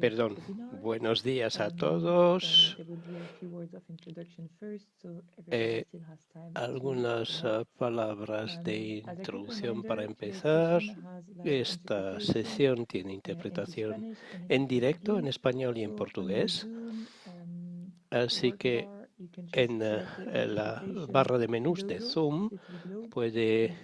Perdón, buenos días a todos. Algunas palabras de introducción para empezar. Esta sesión tiene interpretación en directo en español y en portugués, así que en la barra de menús de Zoom puede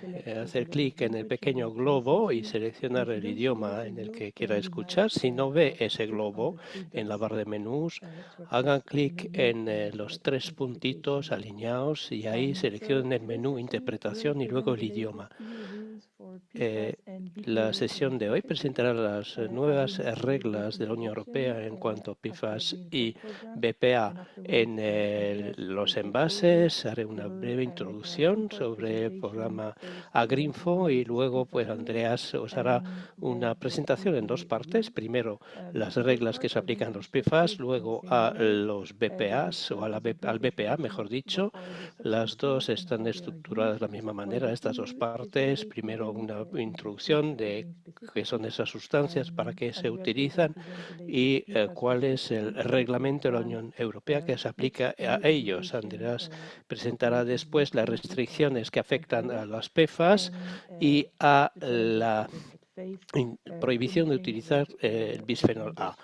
hacer clic en el pequeño globo y seleccionar el idioma en el que quiera escuchar. Si no ve ese globo en la barra de menús, hagan clic en los tres puntitos alineados y ahí seleccionen el menú Interpretación y luego el idioma. La sesión de hoy presentará las nuevas reglas de la Unión Europea en cuanto a PFAS y BPA en los envases. Haré una breve introducción sobre el programa Agrinfo y luego pues Andreas os hará una presentación en dos partes. Primero las reglas que se aplican a los PFAS, luego a los BPAs o al BPA, mejor dicho. Las dos están estructuradas de la misma manera, estas dos partes. Primero una introducción de qué son esas sustancias, para qué se utilizan y cuál es el reglamento de la Unión Europea que se aplica a ellos. Andreas presentará después las restricciones que afectan a las PFAS y a la prohibición de utilizar el bisfenol A.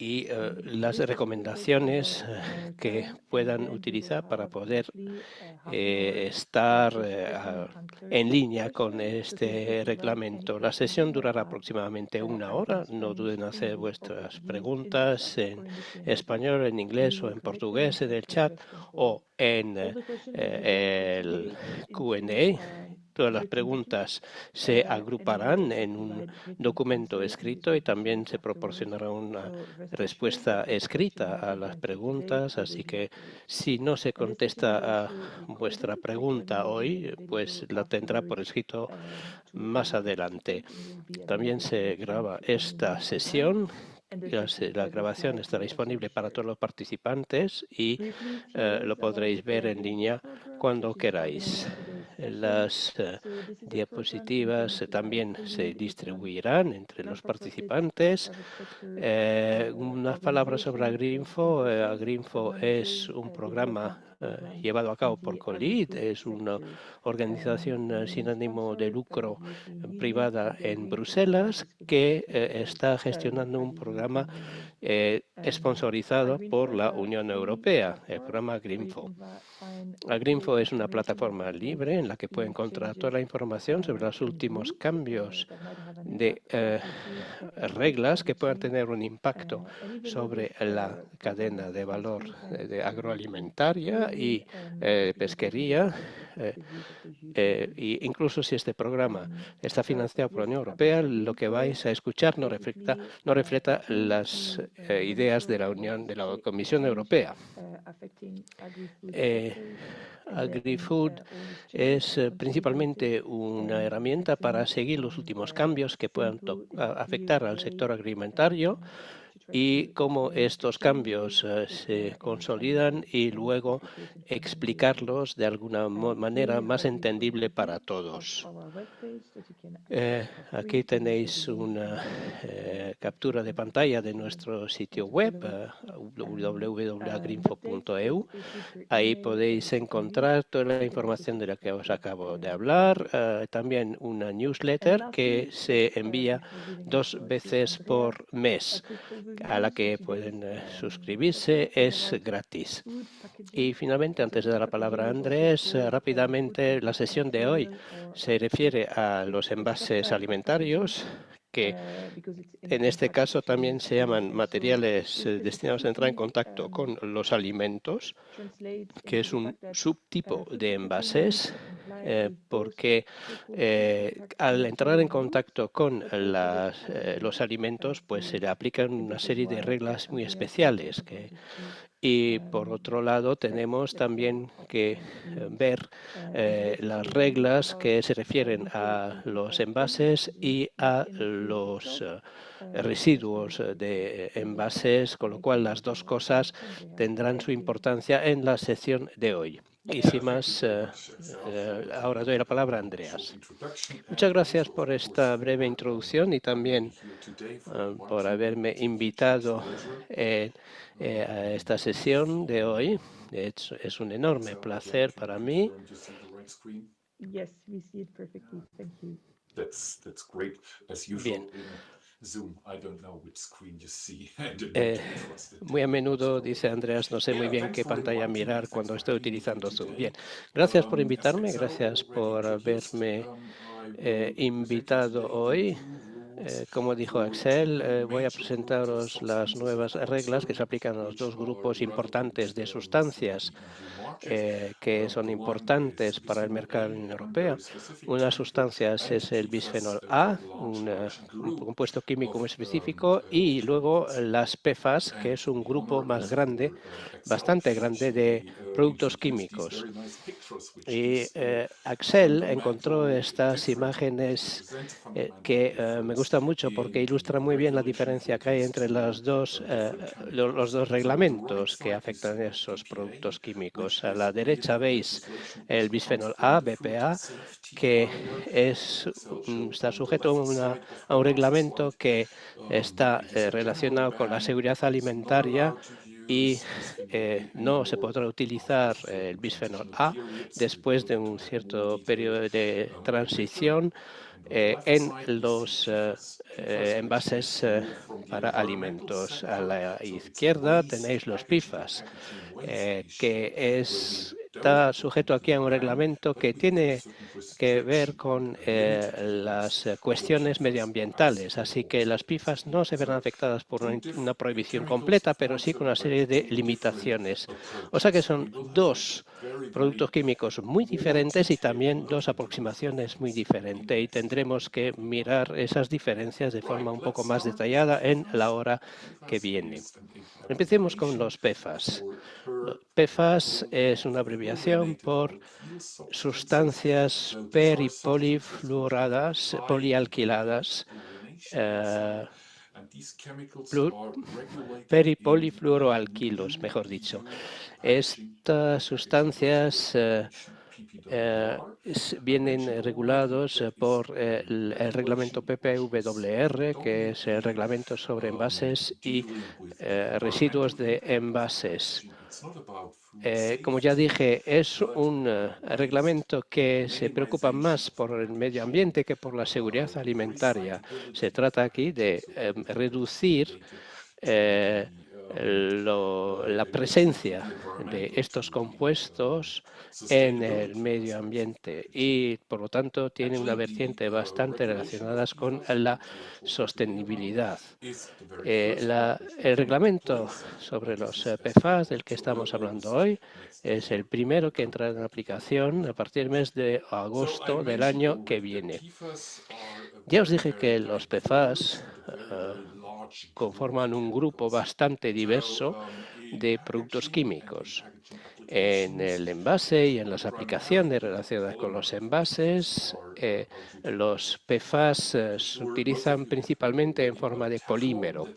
Y las recomendaciones que puedan utilizar para poder estar en línea con este reglamento. La sesión durará aproximadamente 1 hora. No duden en hacer vuestras preguntas en español, en inglés o en portugués en el chat o en el Q&A. Todas las preguntas se agruparán en un documento escrito y también se proporcionará una respuesta escrita a las preguntas, así que si no se contesta a vuestra pregunta hoy, pues la tendrá por escrito más adelante. También se graba esta sesión. La grabación estará disponible para todos los participantes y lo podréis ver en línea cuando queráis. Las diapositivas también se distribuirán entre los participantes. Unas palabras sobre Agrinfo. Agrinfo es un programa llevado a cabo por COLID, es una organización sin ánimo de lucro privada en Bruselas que está gestionando un programa sponsorizado por la Unión Europea, el programa Agrinfo. Agrinfo es una plataforma libre en la que puede encontrar toda la información sobre los últimos cambios de reglas que puedan tener un impacto sobre la cadena de valor de agroalimentaria y pesquería. Y incluso si este programa está financiado por la Unión Europea, lo que vais a escuchar no refleja las ideas de la Comisión Europea. AgriFood es principalmente una herramienta para seguir los últimos cambios que puedan afectar al sector agroalimentario y cómo estos cambios se consolidan y luego explicarlos de alguna manera más entendible para todos. Aquí tenéis una captura de pantalla de nuestro sitio web www.agrinfo.eu. Ahí podéis encontrar toda la información de la que os acabo de hablar. También una newsletter que se envía 2 veces por mes, a la que pueden suscribirse, es gratis. Y finalmente, antes de dar la palabra a Andrés, rápidamente la sesión de hoy se refiere a los envases alimentarios, que en este caso también se llaman materiales destinados a entrar en contacto con los alimentos, que es un subtipo de envases, porque al entrar en contacto con los alimentos, pues se le aplican una serie de reglas muy especiales. Y por otro lado tenemos también que ver las reglas que se refieren a los envases y a los residuos de envases, con lo cual las dos cosas tendrán su importancia en la sesión de hoy. Y sin más, ahora doy la palabra a Andreas. Muchas gracias por esta breve introducción y también por haberme invitado a esta sesión de hoy. Es un enorme placer para mí. Bien. Muy a menudo, dice Andreas, no sé muy bien qué pantalla mirar cuando estoy utilizando Zoom. Bien, gracias por invitarme, gracias por haberme invitado hoy. Como dijo Axel, voy a presentaros las nuevas reglas que se aplican a los dos grupos importantes de sustancias que son importantes para el mercado de la Unión Europea. Una de sustancias es el bisfenol A, un compuesto químico muy específico, y luego las PFAS, que es un grupo más grande, bastante grande, de productos químicos. Y Axel encontró estas imágenes que me gustan mucho porque ilustran muy bien la diferencia que hay entre los dos reglamentos que afectan a esos productos químicos. A la derecha veis el bisfenol A, BPA, que está sujeto a un reglamento que está relacionado con la seguridad alimentaria y no se podrá utilizar el bisfenol A después de un cierto periodo de transición en los envases para alimentos. A la izquierda tenéis los PFAS, que está sujeto aquí a un reglamento que tiene que ver con las cuestiones medioambientales. Así que las PFAS no se verán afectadas por una prohibición completa, pero sí con una serie de limitaciones. O sea que son dos productos químicos muy diferentes y también dos aproximaciones muy diferentes. Y tendremos que mirar esas diferencias de forma un poco más detallada en la hora que viene. Empecemos con los PFAS. PFAS es una abreviación por sustancias per y polifluoradas, polialquiladas, per y polifluoroalquilos, mejor dicho. Estas sustancias vienen regulados por el reglamento PPWR, que es el reglamento sobre envases y residuos de envases. Como ya dije, es un reglamento que se preocupa más por el medio ambiente que por la seguridad alimentaria. Se trata aquí de reducir la presencia de estos compuestos en el medio ambiente y, por lo tanto, tiene una vertiente bastante relacionada con la sostenibilidad. El reglamento sobre los PFAS del que estamos hablando hoy es el primero que entrará en aplicación a partir del mes de agosto del año que viene. Ya os dije que los PFAS conforman un grupo bastante diverso de productos químicos. En el envase y en las aplicaciones relacionadas con los envases, los PFAS se utilizan principalmente en forma de polímero.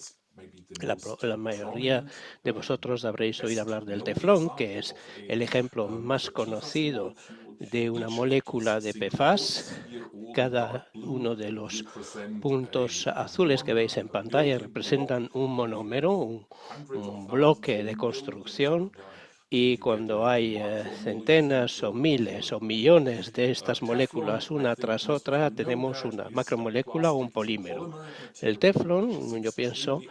La mayoría de vosotros habréis oído hablar del teflón, que es el ejemplo más conocido de una molécula de PFAS. Cada uno de los puntos azules que veis en pantalla representan un monómero, un bloque de construcción. Y cuando hay centenas o miles o millones de estas moléculas una tras otra, tenemos una macromolécula o un polímero. El teflón, yo pienso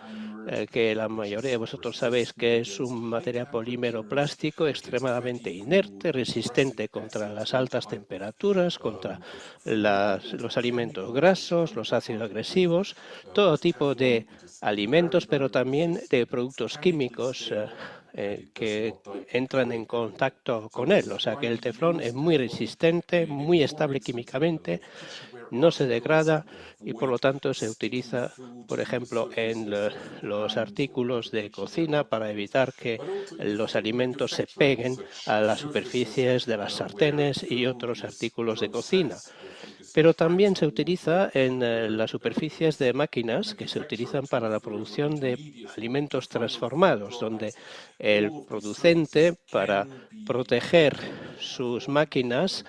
que la mayoría de vosotros sabéis que es un material polímero plástico extremadamente inerte, resistente contra las altas temperaturas, contra los alimentos grasos, los ácidos agresivos, todo tipo de alimentos, pero también de productos químicos que entran en contacto con él. O sea que el teflón es muy resistente, muy estable químicamente, no se degrada y por lo tanto se utiliza, por ejemplo, en los artículos de cocina para evitar que los alimentos se peguen a las superficies de las sartenes y otros artículos de cocina. pero también se utiliza en las superficies de máquinas que se utilizan para la producción de alimentos transformados, donde el producente, para proteger sus máquinas,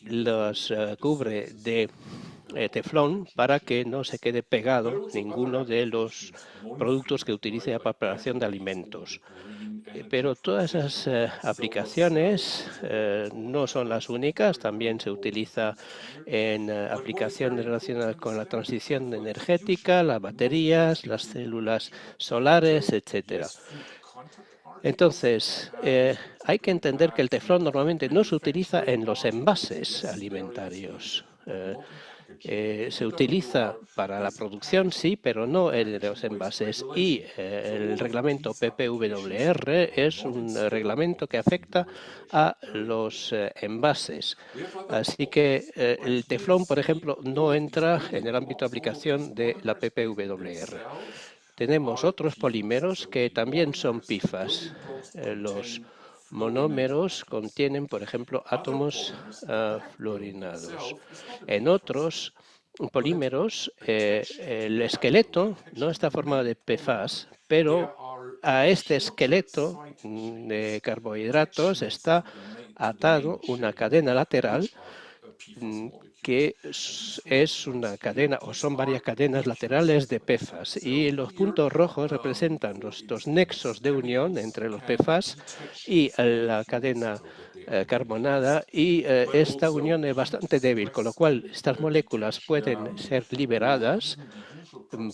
los cubre de teflón para que no se quede pegado ninguno de los productos que utilice la preparación de alimentos. Pero todas esas aplicaciones no son las únicas, también se utiliza en aplicaciones relacionadas con la transición energética, las baterías, las células solares, etcétera. Entonces, hay que entender que el teflón normalmente no se utiliza en los envases alimentarios. Se utiliza para la producción, sí, pero no en los envases. Y el reglamento PPWR es un reglamento que afecta a los envases. Así que el teflón, por ejemplo, no entra en el ámbito de aplicación de la PPWR. Tenemos otros polímeros que también son PFAS. Los monómeros contienen, por ejemplo, átomos fluorinados. En otros polímeros, el esqueleto no está formado de PFAS, pero a este esqueleto de carbohidratos está atado una cadena lateral que es una cadena o son varias cadenas laterales de PFAS, y los puntos rojos representan los dos nexos de unión entre los PFAS y la cadena carbonada, y esta unión es bastante débil, con lo cual estas moléculas pueden ser liberadas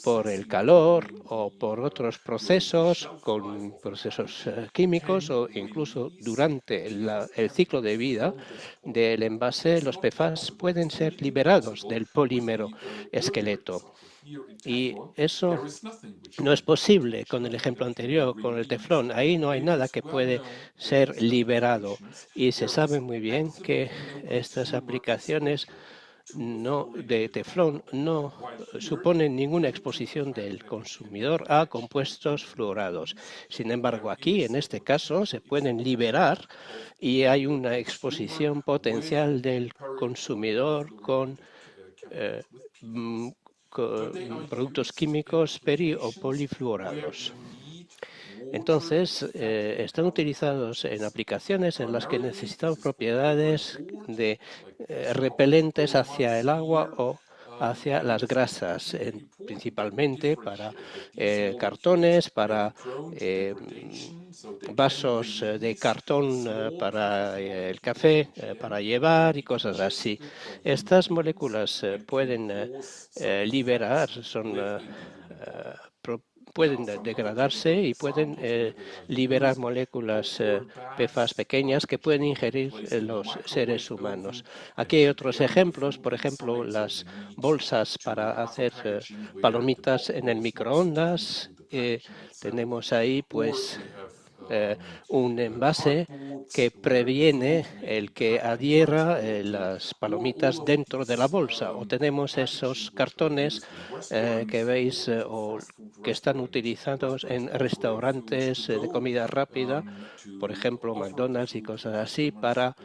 por el calor o por otros procesos, con procesos químicos, o incluso durante el ciclo de vida del envase. Los PFAS pueden ser liberados del polímero esqueleto. Y eso no es posible con el ejemplo anterior, con el teflón. Ahí no hay nada que puede ser liberado. Y se sabe muy bien que estas aplicaciones de teflón no suponen ninguna exposición del consumidor a compuestos fluorados. Sin embargo, aquí, en este caso, se pueden liberar y hay una exposición potencial del consumidor con productos químicos peri o polifluorados. Entonces, están utilizados en aplicaciones en las que necesitamos propiedades de repelentes hacia el agua o hacia las grasas, principalmente para cartones, para vasos de cartón para el café, para llevar y cosas así. Estas moléculas pueden liberar, pueden degradarse y pueden liberar moléculas PFAS pequeñas que pueden ingerir los seres humanos. Aquí hay otros ejemplos, por ejemplo, las bolsas para hacer palomitas en el microondas. Tenemos ahí, pues, un envase que previene el que adhiera las palomitas dentro de la bolsa. O tenemos esos cartones que veis o que están utilizados en restaurantes de comida rápida, por ejemplo McDonald's y cosas así, para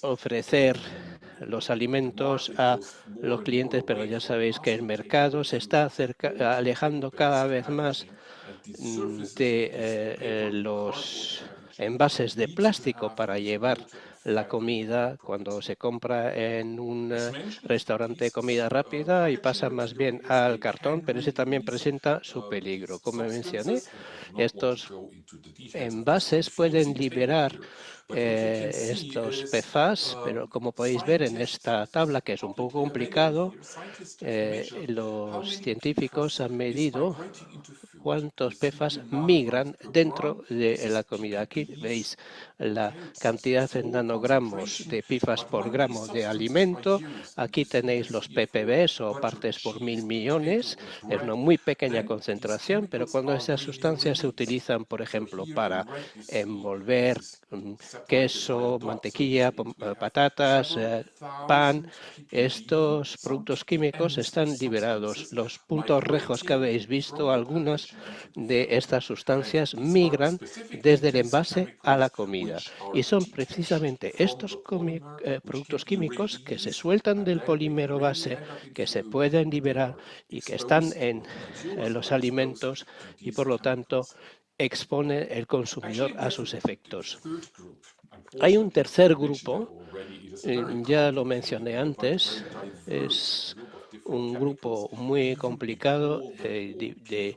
ofrecer los alimentos a los clientes, pero ya sabéis que el mercado se está alejando cada vez más de los envases de plástico para llevar la comida cuando se compra en un restaurante de comida rápida, y pasa más bien al cartón, pero ese también presenta su peligro. Como mencioné, estos envases pueden liberar estos PFAS, pero como podéis ver en esta tabla, que es un poco complicado, los científicos han medido cuántos PFAS migran dentro de la comida. Aquí veis la cantidad en nanogramos de PFAS por gramo de alimento. Aquí tenéis los ppbs o partes por 1000 millones. Es una muy pequeña concentración, pero cuando esas sustancias se utilizan, por ejemplo, para envolver queso, mantequilla, patatas, pan, estos productos químicos están liberados. Los puntos rojos que habéis visto, algunos de estas sustancias migran desde el envase a la comida. Y son precisamente estos productos químicos que se sueltan del polímero base, que se pueden liberar y que están en los alimentos y por lo tanto expone el consumidor a sus efectos. Hay un tercer grupo, ya lo mencioné antes, es un grupo muy complicado de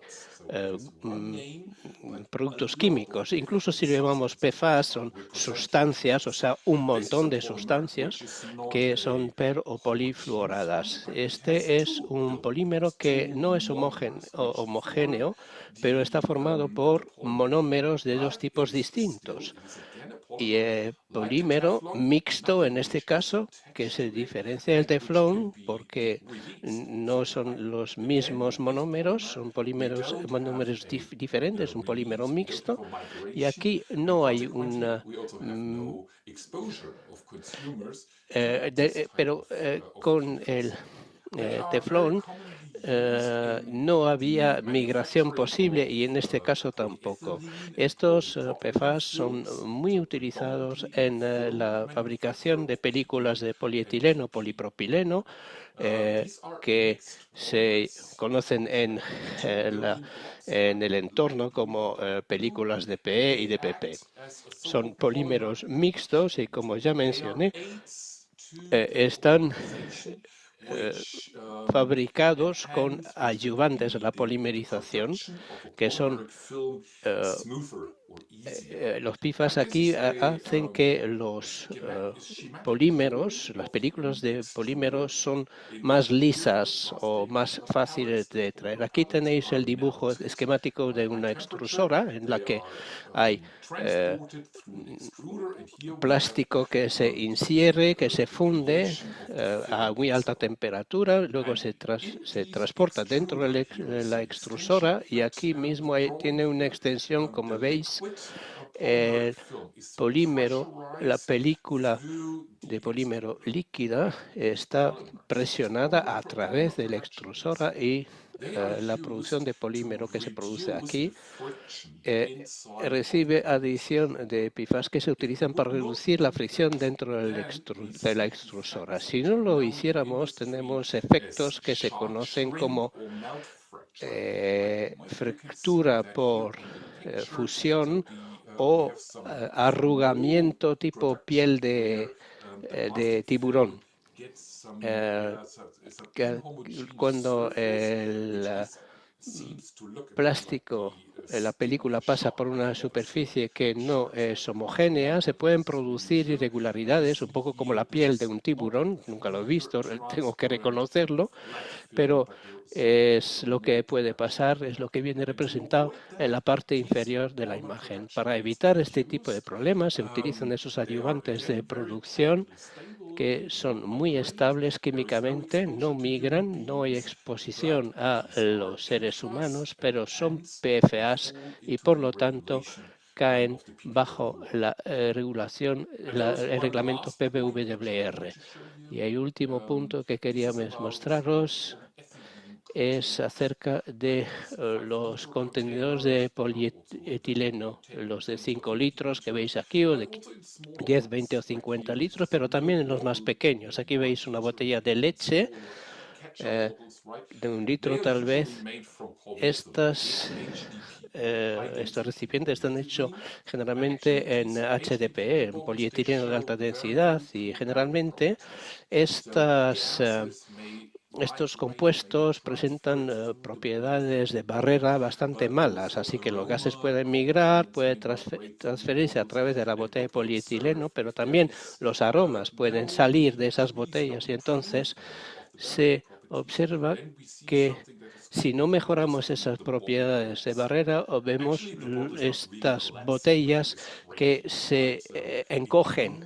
productos químicos. Incluso si lo llamamos PFAS, son sustancias, o sea, un montón de sustancias que son per o polifluoradas. Este es un polímero que no es homogéneo, pero está formado por monómeros de dos tipos distintos. Y polímero mixto en este caso, que se diferencia del teflón porque no son los mismos monómeros, son monómeros diferentes, un polímero mixto, y aquí no hay una... pero con el teflón no había migración posible y en este caso tampoco. Estos PFAS son muy utilizados en la fabricación de películas de polietileno, polipropileno, que se conocen en el entorno como películas de PE y de PP. Son polímeros mixtos y, como ya mencioné, están fabricados con ayudantes a la polimerización, que son los PFAS aquí hacen que los polímeros, las películas de polímeros son más lisas o más fáciles de traer. Aquí tenéis el dibujo esquemático de una extrusora en la que hay plástico que se insiere, que se funde a muy alta temperatura, luego se transporta dentro de la extrusora y aquí mismo tiene una extensión, como veis, el polímero, la película de polímero líquida está presionada a través de la extrusora y la producción de polímero que se produce aquí recibe adición de PFAS que se utilizan para reducir la fricción dentro de la extrusora. Si no lo hiciéramos, tenemos efectos que se conocen como fractura por fusión o arrugamiento tipo piel de tiburón. Cuando el plástico, la película pasa por una superficie que no es homogénea, se pueden producir irregularidades, un poco como la piel de un tiburón, nunca lo he visto, tengo que reconocerlo, pero es lo que puede pasar, es lo que viene representado en la parte inferior de la imagen. Para evitar este tipo de problemas se utilizan esos ayudantes de producción que son muy estables químicamente, no migran, no hay exposición a los seres humanos, pero son PFAS y por lo tanto caen bajo la regulación, el reglamento PPWR. Y el último punto que quería mostraros es acerca de los contenedores de polietileno, los de 5 litros que veis aquí, o de 10, 20 o 50 litros, pero también en los más pequeños. Aquí veis una botella de leche de 1 litro tal vez. Estos recipientes están hechos generalmente en HDPE, en polietileno de alta densidad, y generalmente estos compuestos presentan propiedades de barrera bastante malas, así que los gases pueden migrar, puede transferirse a través de la botella de polietileno, pero también los aromas pueden salir de esas botellas y entonces se observa que si no mejoramos esas propiedades de barrera, vemos estas botellas que se encogen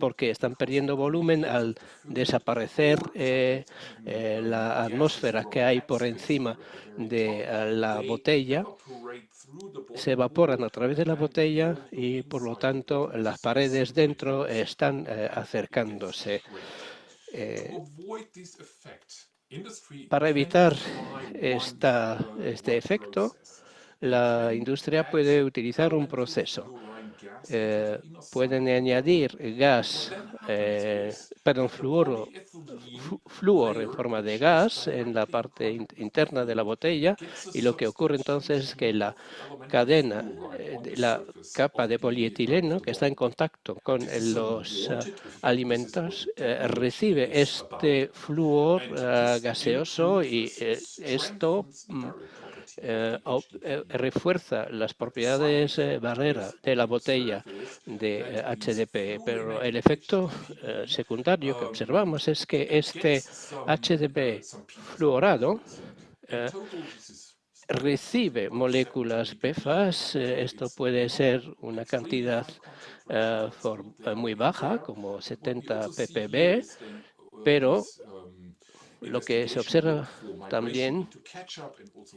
porque están perdiendo volumen al desaparecer la atmósfera que hay por encima de la botella. Se evaporan a través de la botella y por lo tanto las paredes dentro están acercándose. Para evitar este efecto, la industria puede utilizar un proceso. Pueden añadir flúor en forma de gas en la parte interna de la botella, y lo que ocurre entonces es que la cadena, la capa de polietileno que está en contacto con los alimentos, recibe este flúor gaseoso, y esto refuerza las propiedades barrera de la botella de HDPE, pero el efecto secundario que observamos es que este HDPE fluorado recibe moléculas PFAS. Esto puede ser una cantidad muy baja, como 70 ppb, pero lo que se observa también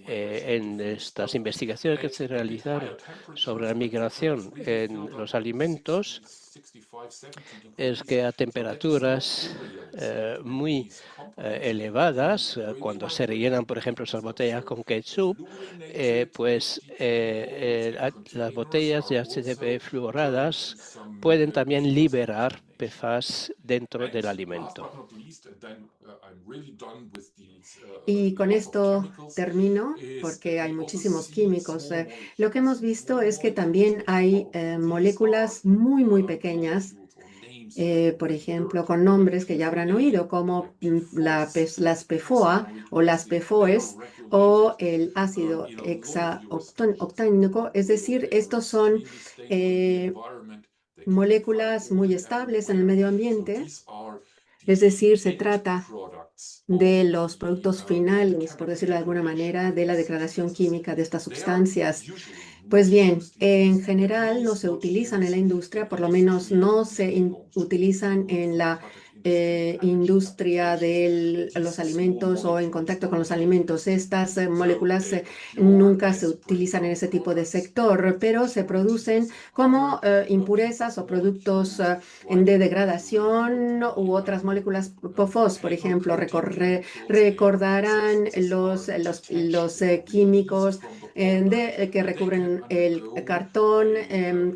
en estas investigaciones que se realizaron sobre la migración en los alimentos es que a temperaturas muy elevadas, cuando se rellenan, por ejemplo, esas botellas con ketchup, las botellas de HDPE fluoradas pueden también liberar PFAS dentro del alimento. Y con esto termino porque hay muchísimos químicos. Lo que hemos visto es que también hay moléculas muy, muy pequeñas, por ejemplo, con nombres que ya habrán oído, como las PFOA o las PFOEs o el ácido hexaoctánico. Es decir, estos son moléculas muy estables en el medio ambiente. Es decir, se trata de los productos finales, por decirlo de alguna manera, de la degradación química de estas sustancias. Pues bien, en general no se utilizan en la industria, por lo menos no se utilizan en la industria de los alimentos o en contacto con los alimentos. Estas moléculas nunca se utilizan en ese tipo de sector, pero se producen como impurezas o productos de degradación u otras moléculas PFOS, por ejemplo. Recordarán los químicos que recubren el cartón,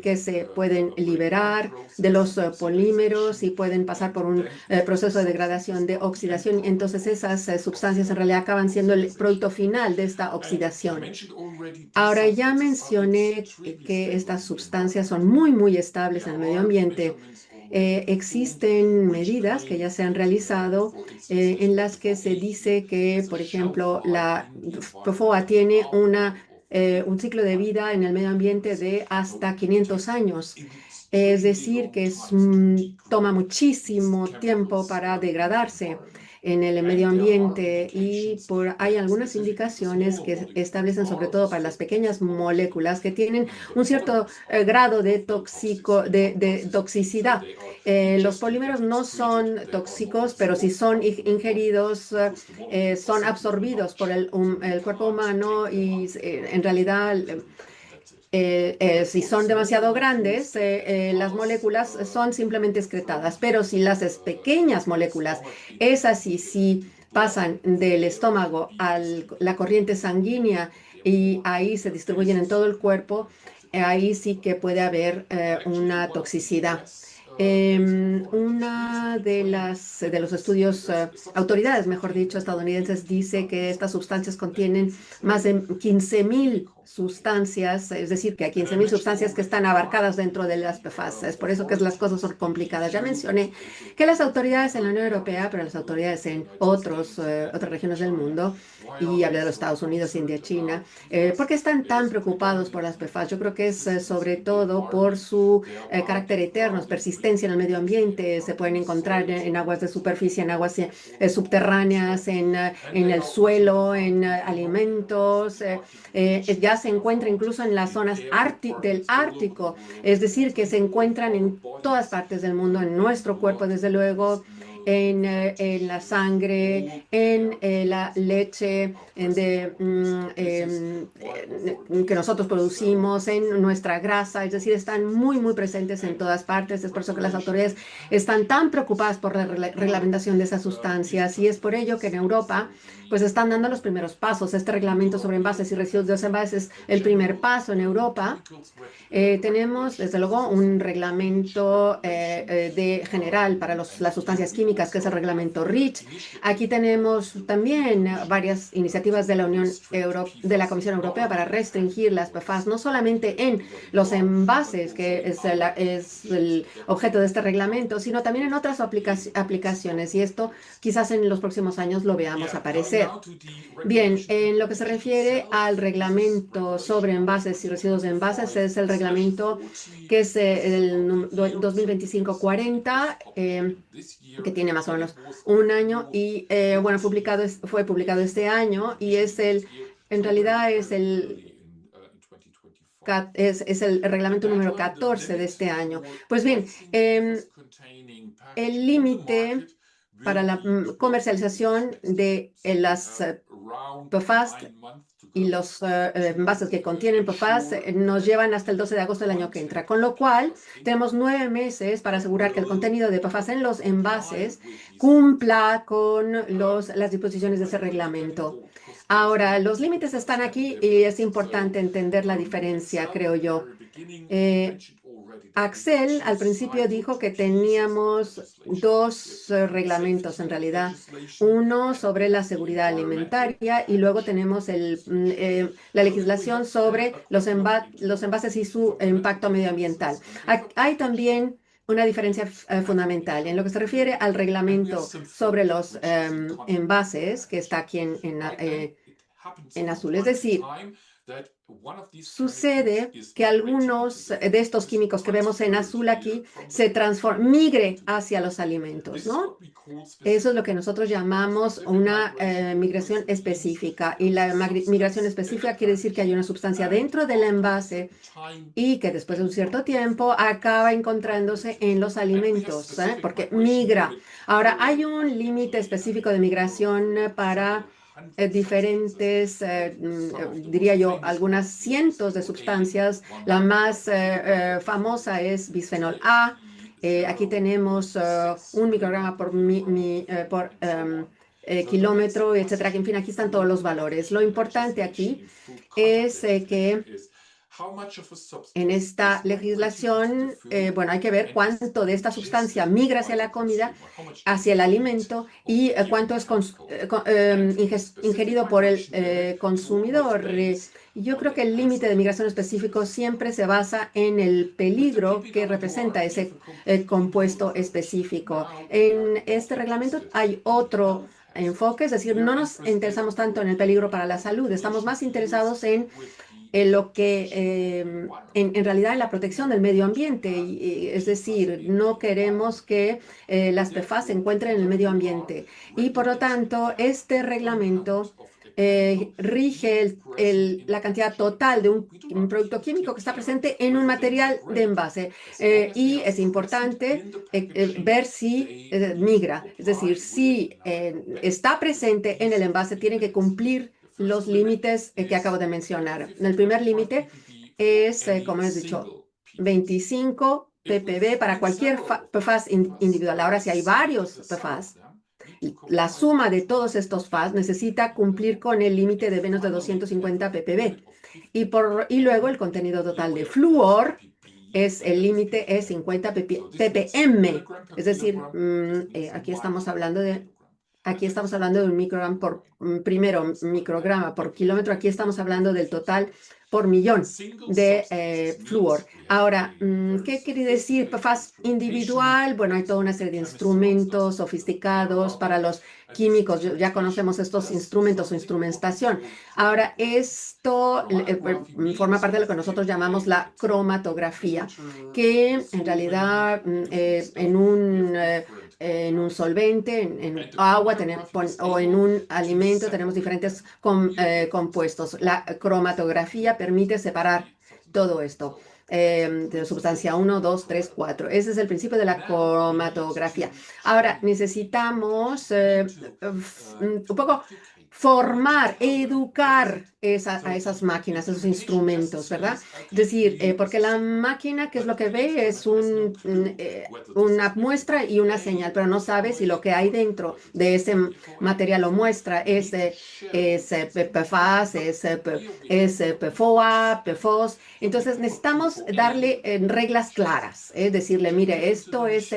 que se pueden liberar de los polímeros y pueden pasar por un proceso de degradación, de oxidación. Entonces esas sustancias en realidad acaban siendo el producto final de esta oxidación. Ahora ya mencioné que estas sustancias son muy, muy estables en el medio ambiente. Existen medidas que ya se han realizado en las que se dice que, por ejemplo, la PFOA tiene un ciclo de vida en el medio ambiente de hasta 500 años. Es decir, que toma muchísimo tiempo para degradarse en el medio ambiente y hay algunas indicaciones que establecen, sobre todo para las pequeñas moléculas, que tienen un cierto grado de toxicidad. Los polímeros no son tóxicos, pero si son ingeridos, son absorbidos por el cuerpo humano y en realidad si son demasiado grandes, las moléculas son simplemente excretadas, pero si las pequeñas moléculas, esas sí pasan del estómago a la corriente sanguínea y ahí se distribuyen en todo el cuerpo, ahí sí que puede haber una toxicidad. Una de los estudios, autoridades, mejor dicho, estadounidenses, dice que estas sustancias contienen más de 15.000 sustancias, es decir, que hay 15.000 sustancias que están abarcadas dentro de las PFAS. Es por eso que las cosas son complicadas. Ya mencioné que las autoridades en la Unión Europea, pero las autoridades en otras regiones del mundo, y hablé de los Estados Unidos, India, China, ¿por qué están tan preocupados por las PFAS? Yo creo que es sobre todo por su carácter eterno, persistencia en el medio ambiente. Se pueden encontrar en aguas de superficie, en aguas subterráneas, en el suelo, en alimentos. Ya se encuentra incluso en las zonas del Ártico, es decir, que se encuentran en todas partes del mundo, en nuestro cuerpo, desde luego, en la sangre, en la leche que nosotros producimos, en nuestra grasa, es decir, están muy, muy presentes en todas partes. Es por eso que las autoridades están tan preocupadas por la reglamentación de esas sustancias y es por ello que en Europa pues están dando los primeros pasos. Este reglamento sobre envases y residuos de los envases es el primer paso en Europa. Tenemos, desde luego, un reglamento de general para las sustancias químicas, que es el reglamento REACH. Aquí tenemos también varias iniciativas de de la Comisión Europea para restringir las PFAS, no solamente en los envases, que es el objeto de este reglamento, sino también en otras aplicaciones. Y esto quizás en los próximos años lo veamos aparecer. Bien, en lo que se refiere al reglamento sobre envases y residuos de envases, es el reglamento que es el 2025-40, que tiene más o menos un año y bueno, fue publicado este año y en realidad es el reglamento número 14 de este año. Pues bien, el límite para la comercialización de las PFAS y los envases que contienen PFAS nos llevan hasta el 12 de agosto del año que entra, con lo cual tenemos 9 meses para asegurar que el contenido de PFAS en los envases cumpla con las disposiciones de ese reglamento. Ahora, los límites están aquí y es importante entender la diferencia, creo yo. Eh, Axel al principio dijo que teníamos dos reglamentos en realidad, uno sobre la seguridad alimentaria y luego tenemos la legislación sobre los envases y su impacto medioambiental. Hay también una diferencia fundamental en lo que se refiere al reglamento sobre los envases, que está aquí en azul. Es decir, sucede que algunos de estos químicos que vemos en azul aquí migre hacia los alimentos, ¿no? Eso es lo que nosotros llamamos una migración específica. Y la migración específica quiere decir que hay una sustancia dentro del envase y que después de un cierto tiempo acaba encontrándose en los alimentos, porque migra. Ahora, hay un límite específico de migración para diferentes, diría yo, algunas cientos de sustancias. La más famosa es bisfenol A. Aquí tenemos 1 micrograma por kilómetro, etcétera. En fin, aquí están todos los valores. Lo importante aquí es que en esta legislación, bueno, hay que ver cuánto de esta sustancia migra hacia la comida, hacia el alimento y cuánto es ingerido por el consumidor. Yo creo que el límite de migración específico siempre se basa en el peligro que representa ese compuesto específico. En este reglamento hay otro enfoque, es decir, no nos interesamos tanto en el peligro para la salud, estamos más interesados en lo que en realidad en la protección del medio ambiente, es decir, no queremos que las PFAS se encuentren en el medio ambiente y por lo tanto este reglamento rige la cantidad total de un producto químico que está presente en un material de envase y es importante ver si migra, es decir, si está presente en el envase, tiene que cumplir los límites que acabo de mencionar. El primer límite es, como les he dicho, 25 ppb para cualquier PFAS individual. Ahora, si hay varios PFAS, la suma de todos estos FAS necesita cumplir con el límite de menos de 250 ppb. Y luego el contenido total de flúor el límite es 50 ppm. Es decir, aquí estamos hablando de un micrograma primero micrograma por kilómetro, aquí estamos hablando del total por millón de flúor. Ahora, ¿qué quiere decir PFAS individual? Bueno, hay toda una serie de instrumentos sofisticados para los químicos. Ya conocemos estos instrumentos o instrumentación. Ahora, esto forma parte de lo que nosotros llamamos la cromatografía, que en realidad en un solvente, en agua o en un alimento tenemos diferentes compuestos. La cromatografía permite separar todo esto. de sustancia 1, 2, 3, 4. Ese es el principio de la cromatografía. Ahora, necesitamos un poco formar, educar a esas máquinas, esos instrumentos, ¿verdad? Es decir, porque la máquina, ¿qué es lo que ve? Es una muestra y una señal, pero no sabe si lo que hay dentro de ese material o muestra es PFAS, es PFOA, PFOS. Entonces necesitamos darle reglas claras, decirle, mire, esto es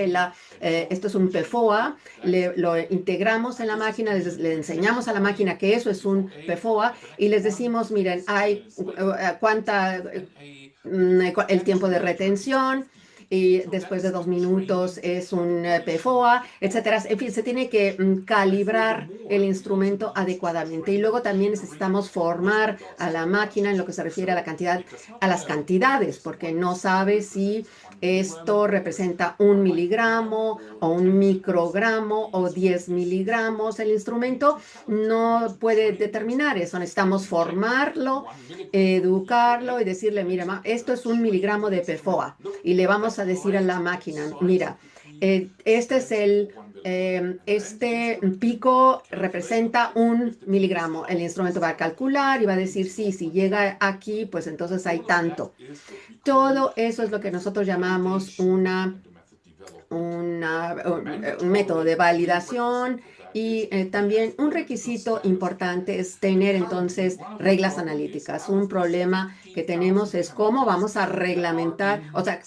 un PFOA, lo integramos en la máquina, le enseñamos a la máquina que eso es un PFOA y les decimos, miren, hay el tiempo de retención y después de 2 minutos es un PFOA, etcétera. En fin, se tiene que calibrar el instrumento adecuadamente. Y luego también necesitamos formar a la máquina en lo que se refiere a la cantidad, a las cantidades, porque no sabe si esto representa 1 miligramo o 1 microgramo o 10 miligramos. El instrumento no puede determinar eso. Necesitamos formarlo, educarlo y decirle, mira, esto es 1 miligramo de PFOA. Y le vamos a decir a la máquina, mira, este pico representa 1 miligramo. El instrumento va a calcular y va a decir, sí, si llega aquí, pues entonces hay tanto. Todo eso es lo que nosotros llamamos un método de validación y también un requisito importante es tener entonces reglas analíticas. Un problema que tenemos es cómo vamos a reglamentar, o sea,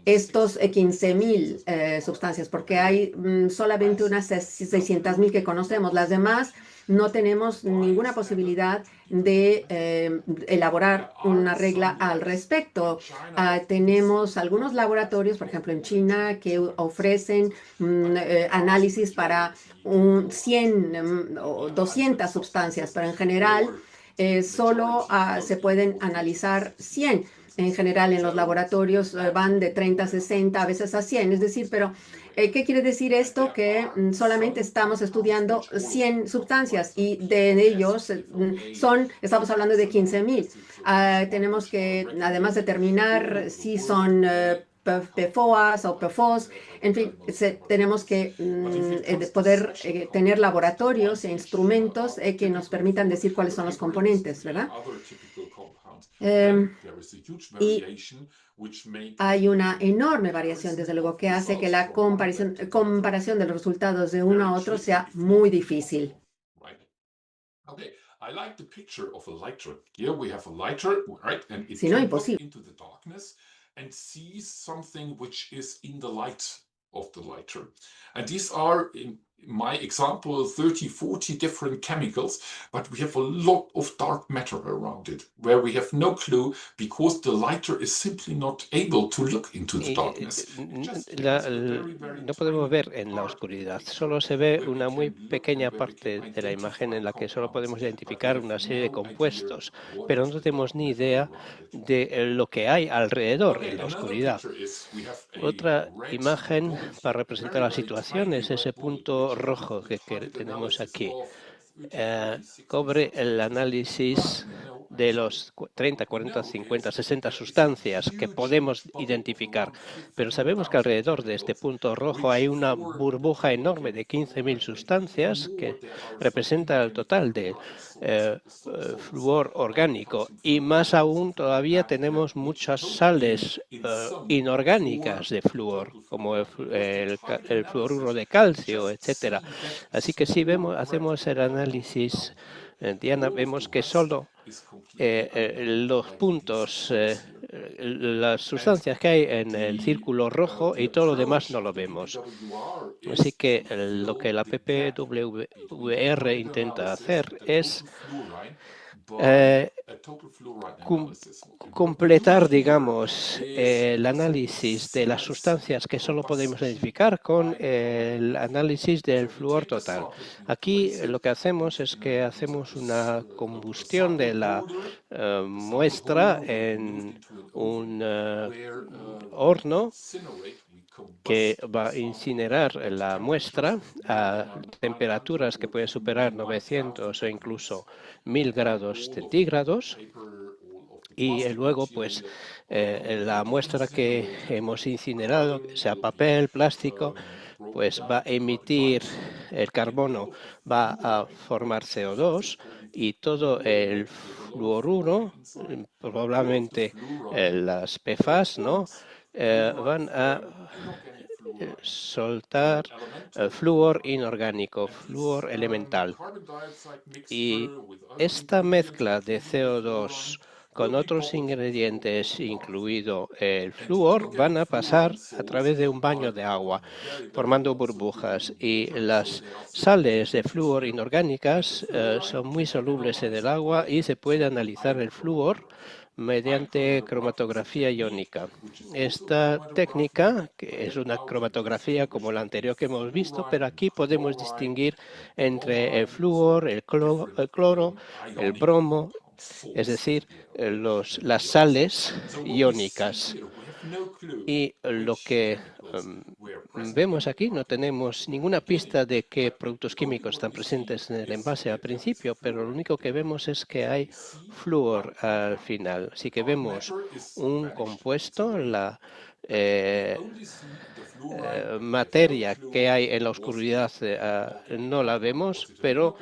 estos 15.000 sustancias, porque hay solamente unas 600.000 que conocemos. Las demás no tenemos ninguna posibilidad de elaborar una regla al respecto. Tenemos algunos laboratorios, por ejemplo, en China, que ofrecen análisis para 100 o 200 sustancias, pero en general solo se pueden analizar 100. En general, en los laboratorios van de 30 a 60, a veces a 100. Es decir, pero ¿qué quiere decir esto? Que solamente estamos estudiando 100 sustancias y de ellos estamos hablando de 15.000. Tenemos que, además, determinar si son PFOAs o PFOS. En fin, tenemos que poder tener laboratorios e instrumentos que nos permitan decir cuáles son los componentes, ¿verdad? Y hay una enorme variación, desde luego, que hace que la comparación de los resultados de uno a otro sea muy difícil. Si no, imposible. My example, 30, 40 different chemicals, but we have a lot of dark matter around it, where we have no clue because the lighter is simply not able to look into the darkness. No podemos ver en la oscuridad, solo se ve una muy pequeña parte de la imagen en la que solo podemos identificar una serie de compuestos, pero no tenemos ni idea de lo que hay alrededor en la oscuridad. Otra imagen para representar la situación es ese punto rojo que tenemos aquí. Cobre el análisis de los 30, 40, 50, 60 sustancias que podemos identificar, pero sabemos que alrededor de este punto rojo hay una burbuja enorme de 15.000 sustancias que representa el total de flúor orgánico, y más aún todavía tenemos muchas sales inorgánicas de flúor, como el fluoruro de calcio, etcétera. Así que si hacemos el análisis, Diana, vemos que solo los puntos, las sustancias que hay en el círculo rojo y todo lo demás no lo vemos. Así que lo que la PPWR intenta hacer es completar, digamos, el análisis de las sustancias que solo podemos identificar con el análisis del flúor total. Aquí lo que hacemos es que hacemos una combustión de la muestra en un horno que va a incinerar la muestra a temperaturas que pueden superar 900 o incluso 1000 grados centígrados. Y luego, pues, la muestra que hemos incinerado, sea papel, plástico, pues va a emitir el carbono, va a formar CO2 y todo el fluoruro, probablemente las PFAS, ¿no? Van a soltar flúor inorgánico, flúor elemental. Y esta mezcla de CO2 con otros ingredientes, incluido el flúor, van a pasar a través de un baño de agua, formando burbujas. Y las sales de flúor inorgánicas son muy solubles en el agua y se puede analizar el flúor mediante cromatografía iónica. Esta técnica, que es una cromatografía como la anterior que hemos visto, pero aquí podemos distinguir entre el flúor, el cloro, el bromo, es decir, las sales iónicas. Y lo que vemos aquí, no tenemos ninguna pista de qué productos químicos están presentes en el envase al principio, pero lo único que vemos es que hay flúor al final. Así que vemos un compuesto, la materia que hay en la oscuridad no la vemos, pero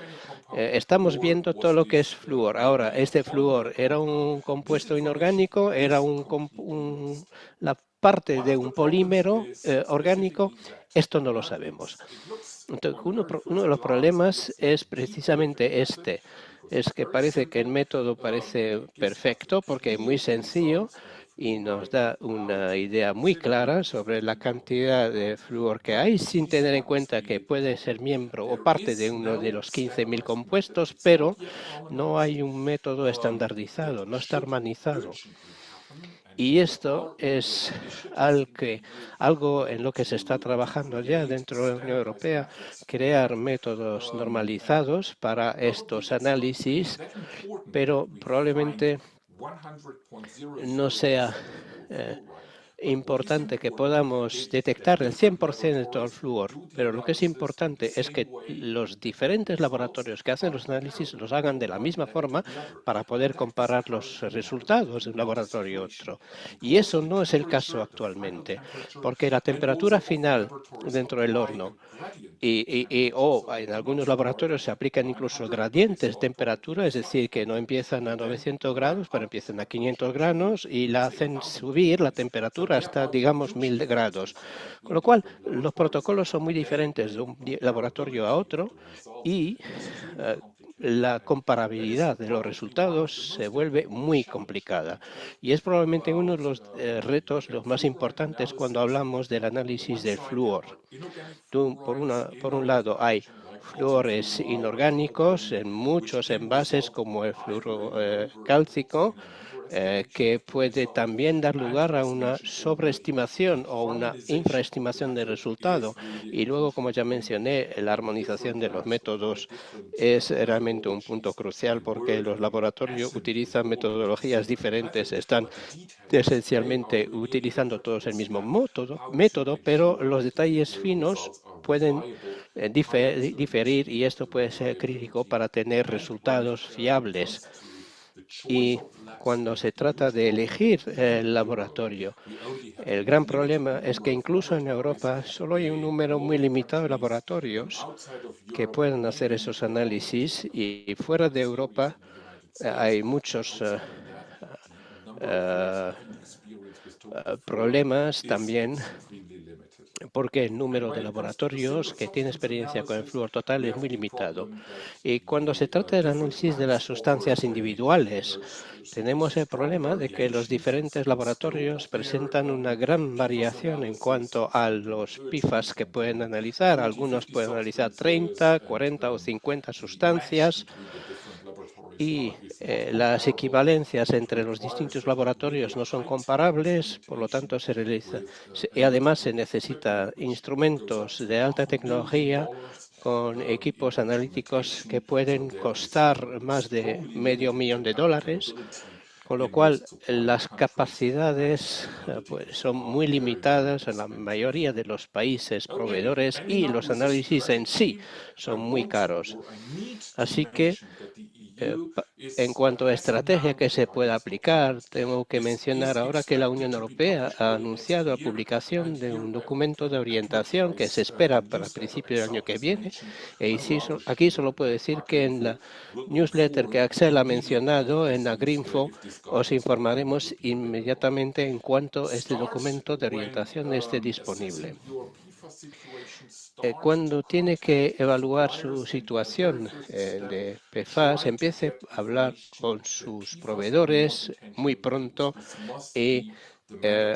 estamos viendo todo lo que es flúor. Ahora, este flúor era un compuesto inorgánico, era la parte de un polímero orgánico, esto no lo sabemos. Entonces, uno de los problemas es precisamente este, es que parece que el método parece perfecto porque es muy sencillo y nos da una idea muy clara sobre la cantidad de flúor que hay, sin tener en cuenta que puede ser miembro o parte de uno de los 15.000 compuestos, pero no hay un método estandarizado, no está armonizado. Y esto es algo en lo que se está trabajando ya dentro de la Unión Europea, crear métodos normalizados para estos análisis, pero probablemente no sea importante que podamos detectar el 100% de todo el flúor, pero lo que es importante es que los diferentes laboratorios que hacen los análisis los hagan de la misma forma para poder comparar los resultados de un laboratorio y otro. Y eso no es el caso actualmente, porque la temperatura final dentro del horno o en algunos laboratorios se aplican incluso gradientes de temperatura, es decir, que no empiezan a 900 grados, pero empiezan a 500 grados y la hacen subir la temperatura hasta, digamos, 1000 grados. Con lo cual, los protocolos son muy diferentes de un laboratorio a otro y la comparabilidad de los resultados se vuelve muy complicada. Y es probablemente uno de los retos los más importantes cuando hablamos del análisis del flúor. Por un lado, hay flúores inorgánicos en muchos envases, como el fluoro cálcico, que puede también dar lugar a una sobreestimación o una infraestimación del resultado. Y luego, como ya mencioné, la armonización de los métodos es realmente un punto crucial porque los laboratorios utilizan metodologías diferentes, están esencialmente utilizando todos el mismo método, pero los detalles finos pueden diferir y esto puede ser crítico para tener resultados fiables. Y cuando se trata de elegir el laboratorio, el gran problema es que incluso en Europa solo hay un número muy limitado de laboratorios que pueden hacer esos análisis y fuera de Europa hay muchos problemas también porque el número de laboratorios que tienen experiencia con el flúor total es muy limitado. Y cuando se trata del análisis de las sustancias individuales, tenemos el problema de que los diferentes laboratorios presentan una gran variación en cuanto a los PFAS que pueden analizar. Algunos pueden analizar 30, 40 o 50 sustancias y las equivalencias entre los distintos laboratorios no son comparables, por lo tanto y además se necesitan instrumentos de alta tecnología con equipos analíticos que pueden costar más de $500,000, con lo cual las capacidades pues, son muy limitadas en la mayoría de los países proveedores y los análisis en sí son muy caros. Así que En cuanto a estrategia que se pueda aplicar, tengo que mencionar ahora que la Unión Europea ha anunciado la publicación de un documento de orientación que se espera para principios del año que viene. Aquí solo puedo decir que en la newsletter que Axel ha mencionado, en Agrinfo, os informaremos inmediatamente en cuanto este documento de orientación esté disponible. Cuando tiene que evaluar su situación de PFAS, empiece a hablar con sus proveedores muy pronto y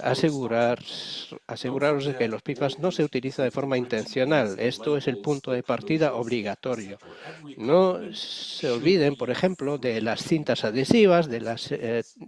aseguraros de que los PFAS no se utilizan de forma intencional. Esto es el punto de partida obligatorio. No se olviden, por ejemplo, de las cintas adhesivas, de las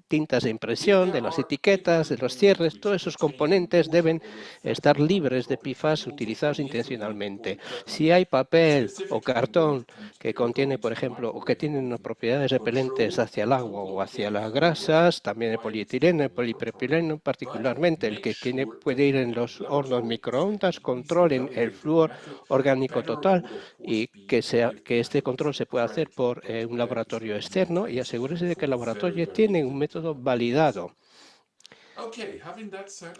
tintas de impresión, de las etiquetas, de los cierres. Todos esos componentes deben estar libres de PFAS utilizados intencionalmente. Si hay papel o cartón que contiene, por ejemplo, o que tienen unas propiedades repelentes hacia el agua o hacia las grasas, también el polietileno, el polipropileno, particularmente el que puede ir en los hornos microondas, controlen el flúor orgánico total y que este control se puede hacer por un laboratorio externo y asegúrese de que el laboratorio tiene un método validado.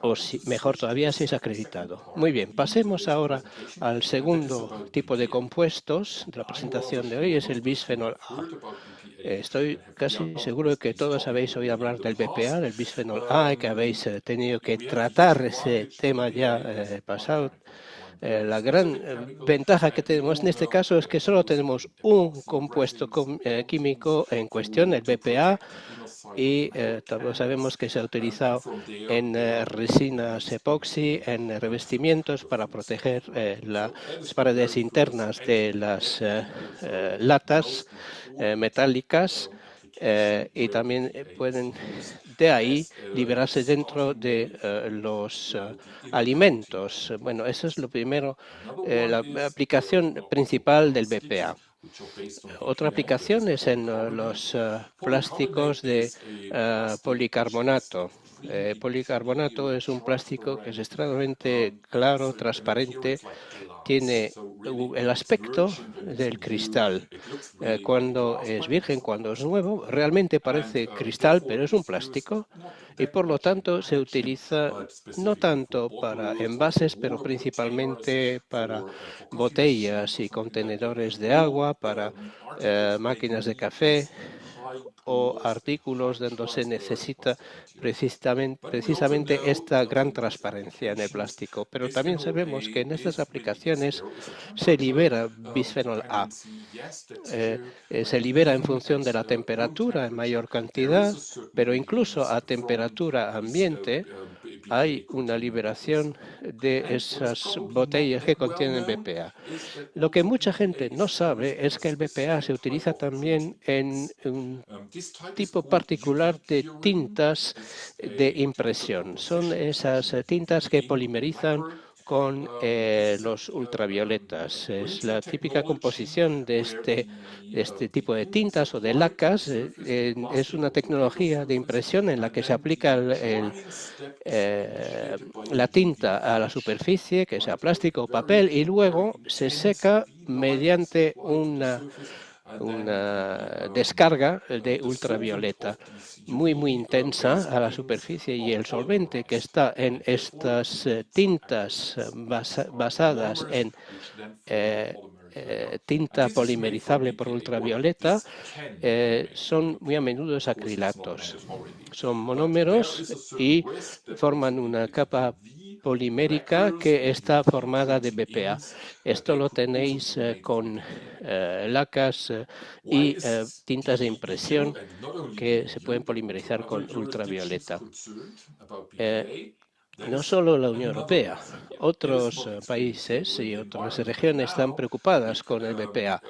O mejor todavía, si es acreditado. Muy bien, pasemos ahora al segundo tipo de compuestos de la presentación de hoy, es el bisfenol A. Estoy casi seguro de que todos habéis oído hablar del BPA, del bisfenol A, y que habéis tenido que tratar ese tema ya pasado. La gran ventaja que tenemos en este caso es que solo tenemos un compuesto químico en cuestión, el BPA, y todos sabemos que se ha utilizado en resinas epoxi, en revestimientos para proteger las paredes internas de las latas metálicas y también pueden de ahí liberarse dentro de los alimentos. Bueno, eso es lo primero, la aplicación principal del BPA. Otra aplicación es en los plásticos de policarbonato. Policarbonato es un plástico que es extremadamente claro, transparente, tiene el aspecto del cristal. Cuando es virgen, cuando es nuevo, realmente parece cristal, pero es un plástico y por lo tanto se utiliza no tanto para envases, pero principalmente para botellas y contenedores de agua, para máquinas de café o artículos donde se necesita precisamente esta gran transparencia en el plástico. Pero también sabemos que en estas aplicaciones se libera bisfenol A. Se libera en función de la temperatura en mayor cantidad, pero incluso a temperatura ambiente hay una liberación de esas botellas que contienen BPA. Lo que mucha gente no sabe es que el BPA se utiliza también en un tipo particular de tintas de impresión. Son esas tintas que polimerizan con los ultravioletas. Es la típica composición de este tipo de tintas o de lacas. Es una tecnología de impresión en la que se aplica la tinta a la superficie, que sea plástico o papel, y luego se seca mediante una descarga de ultravioleta muy intensa a la superficie, y el solvente que está en estas tintas basadas en tinta polimerizable por ultravioleta son muy a menudo acrilatos. Son monómeros y forman una capa polimérica que está formada de BPA. Esto lo tenéis con lacas y tintas de impresión que se pueden polimerizar con ultravioleta. No solo la Unión Europea, otros países y otras regiones están preocupadas con el BPA.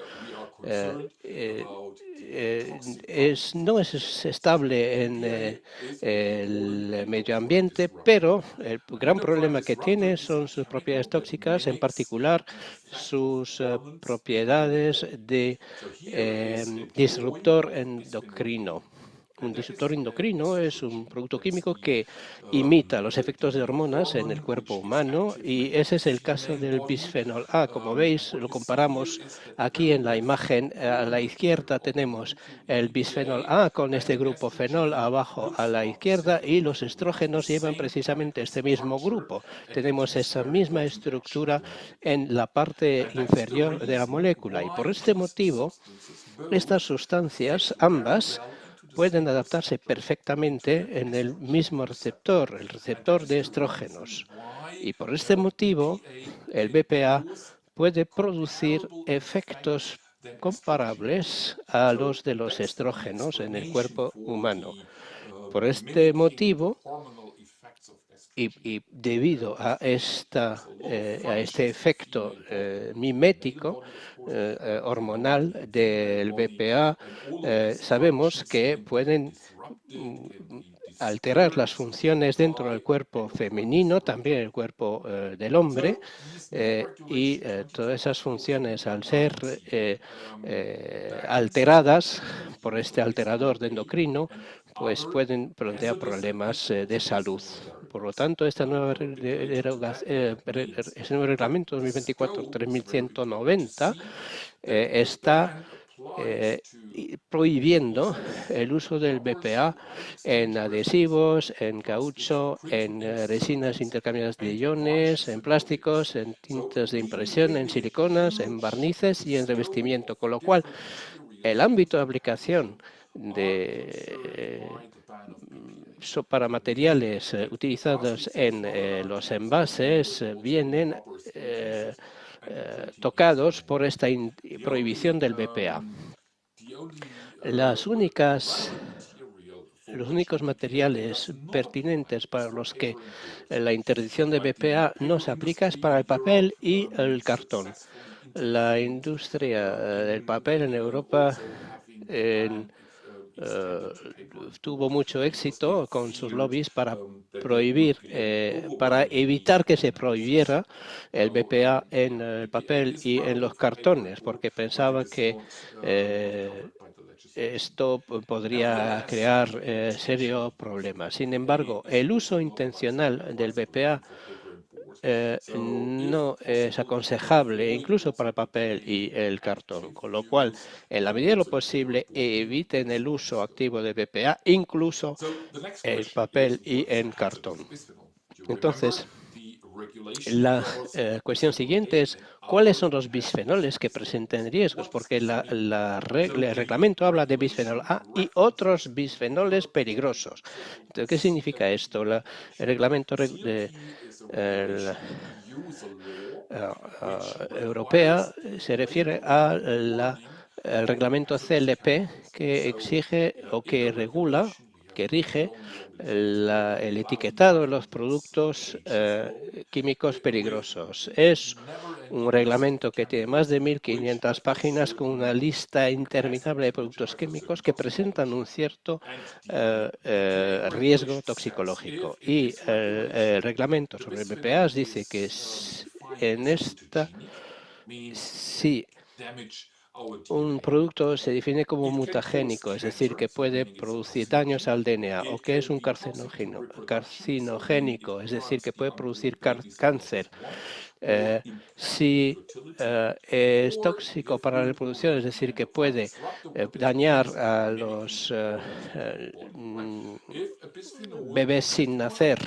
No es estable en el medio ambiente, pero el gran problema que tiene son sus propiedades tóxicas, en particular sus propiedades de disruptor endocrino. un disruptor endocrino es un producto químico que imita los efectos de hormonas en el cuerpo humano, y ese es el caso del bisfenol A. Como veis, lo comparamos aquí en la imagen. A la izquierda tenemos el bisfenol A con este grupo fenol abajo a la izquierda, y los estrógenos llevan precisamente este mismo grupo. Tenemos esa misma estructura en la parte inferior de la molécula, y por este motivo estas sustancias, ambas, pueden adaptarse perfectamente en el mismo receptor, el receptor de estrógenos. Y por este motivo, el BPA puede producir efectos comparables a los de los estrógenos en el cuerpo humano. Por este motivo, y debido a este efecto mimético hormonal del BPA, sabemos que pueden alterar las funciones dentro del cuerpo femenino, también el cuerpo del hombre, y todas esas funciones, al ser alteradas por este alterador de endocrino, pues pueden plantear problemas de salud. Por lo tanto, este nuevo reglamento 2024-3190 está prohibiendo el uso del BPA en adhesivos, en caucho, en resinas intercambiadas de iones, en plásticos, en tintas de impresión, en siliconas, en barnices y en revestimiento, con lo cual el ámbito de aplicación para materiales utilizados en los envases vienen tocados por esta prohibición del BPA. Los únicos materiales pertinentes para los que la interdicción de BPA no se aplica es para el papel y el cartón. La industria del papel en Europa tuvo mucho éxito con sus lobbies para evitar que se prohibiera el BPA en el papel y en los cartones, porque pensaba que esto podría crear serios problemas. Sin embargo, el uso intencional del BPA no es aconsejable, incluso para el papel y el cartón, con lo cual, en la medida de lo posible, eviten el uso activo de BPA, incluso en papel y en cartón. Entonces, la cuestión siguiente es: ¿cuáles son los bisfenoles que presentan riesgos? Porque el reglamento habla de bisfenol A y otros bisfenoles peligrosos. Entonces, ¿qué significa esto? El reglamento europea se refiere al reglamento CLP, que exige o que regula, que rige el etiquetado de los productos químicos peligrosos. Es un reglamento que tiene más de 1.500 páginas, con una lista interminable de productos químicos que presentan un cierto riesgo toxicológico. Y el reglamento sobre el BPA dice que si un producto se define como mutagénico, es decir, que puede producir daños al DNA, o que es un carcinogénico, es decir, que puede producir cáncer, si es tóxico para la reproducción, es decir, que puede dañar a los bebés sin nacer,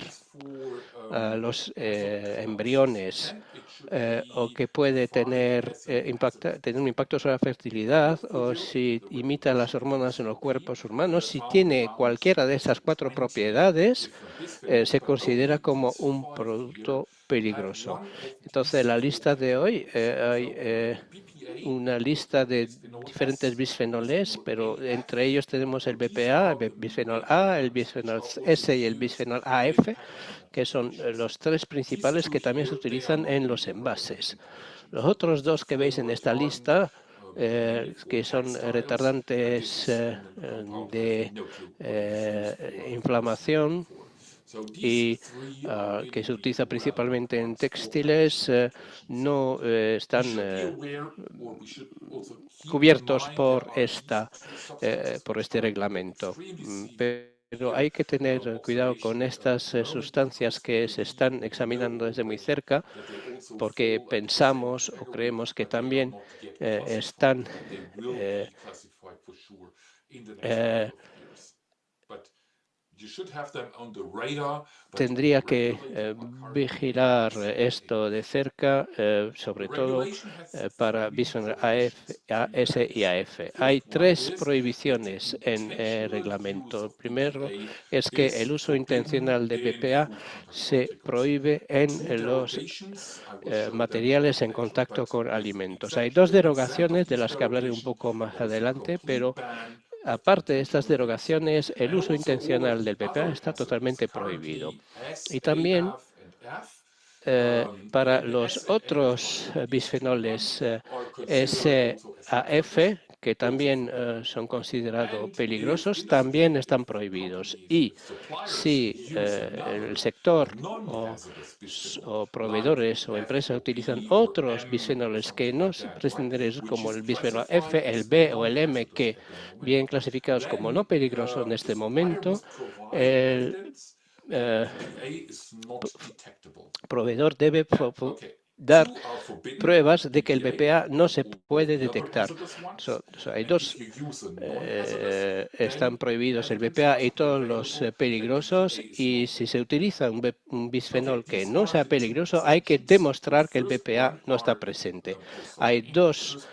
a los embriones, o que puede tener un impacto sobre la fertilidad, o si imita las hormonas en los cuerpos humanos, si tiene cualquiera de esas 4 propiedades, se considera como un producto peligroso. Entonces, en la lista de hoy hay una lista de diferentes bisfenoles, pero entre ellos tenemos el BPA, el bisfenol A, el bisfenol S y el bisfenol AF, que son los 3 principales que también se utilizan en los envases. Los otros 2 que veis en esta lista, que son retardantes de inflamación, y que se utiliza principalmente en textiles, no están cubiertos por este reglamento. Pero hay que tener cuidado con estas sustancias que se están examinando desde muy cerca, porque pensamos o creemos que también están tendría que vigilar esto de cerca, sobre todo para bisfenol A, S y AF. Hay 3 prohibiciones en el reglamento. El primero es que el uso intencional de BPA se prohíbe en los materiales en contacto con alimentos. Hay 2 derogaciones de las que hablaré un poco más adelante, pero aparte de estas derogaciones, el uso intencional del BPA está totalmente prohibido. Y también para los otros bisfenoles SAF, que también son considerados peligrosos, también están prohibidos. Y si el sector o proveedores o empresas utilizan otros bisfenoles que no se presenten como el bisfenol F, el B o el M, que bien clasificados como no peligrosos en este momento, el proveedor debe dar pruebas de que el BPA no se puede detectar. Hay 2, están prohibidos el BPA y todos los peligrosos, y si se utiliza un bisfenol que no sea peligroso, hay que demostrar que el BPA no está presente. Hay 2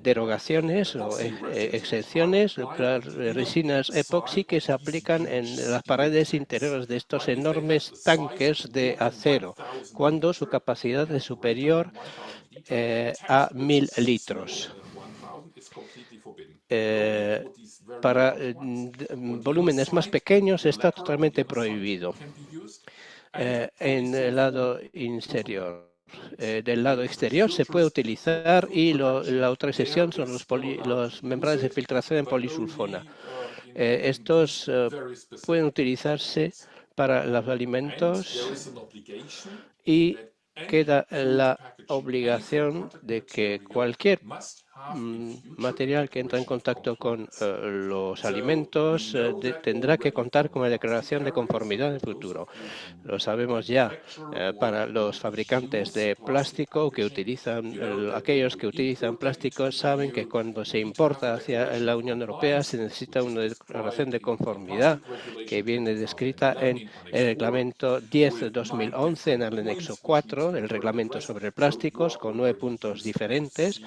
derogaciones o exenciones, las resinas epoxi que se aplican en las paredes interiores de estos enormes tanques de acero, cuando su capacidad es superior a 1000 litros. Para volúmenes más pequeños está totalmente prohibido. En el lado interior. Del lado exterior se puede utilizar, y la otra excepción son los membranas de filtración en polisulfona. Estos pueden utilizarse para los alimentos, y queda la obligación de que cualquier material que entra en contacto con los alimentos tendrá que contar con la declaración de conformidad en el futuro. Lo sabemos ya para los fabricantes de plástico que utilizan, aquellos que utilizan plásticos saben que cuando se importa hacia la Unión Europea se necesita una declaración de conformidad que viene descrita en el reglamento 10/2011 en el anexo 4 del reglamento sobre plásticos, con 9 puntos diferentes.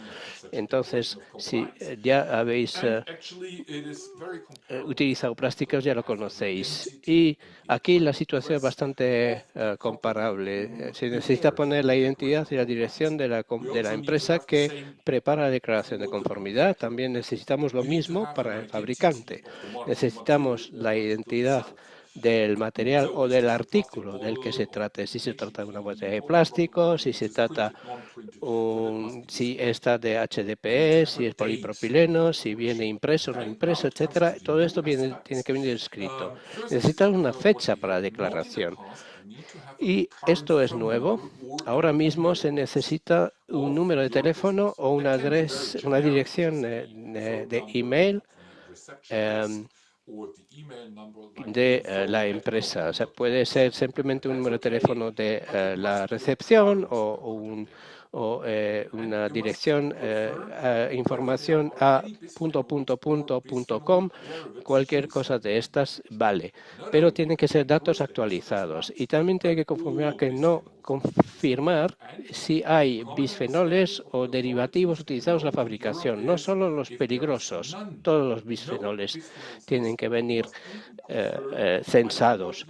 Entonces, si ya habéis utilizado plásticos, ya lo conocéis. Y aquí la situación es bastante comparable. Se necesita poner la identidad y la dirección de la empresa que prepara la declaración de conformidad. También necesitamos lo mismo para el fabricante. Necesitamos la identidad del material o del artículo del que se trate, si se trata de una botella de plástico, si se trata si está de HDPE, si es polipropileno, si viene impreso o no impreso, etcétera. Todo esto tiene que venir escrito. Necesitan una fecha para la declaración. Y esto es nuevo. Ahora mismo se necesita un número de teléfono o una dirección de email de la empresa. O sea, puede ser simplemente un número de teléfono de la recepción o una dirección, información a .com, cualquier cosa de estas vale, pero tienen que ser datos actualizados, y también tiene que confirmar si hay bisfenoles o derivativos utilizados en la fabricación, no solo los peligrosos, todos los bisfenoles tienen que venir censados.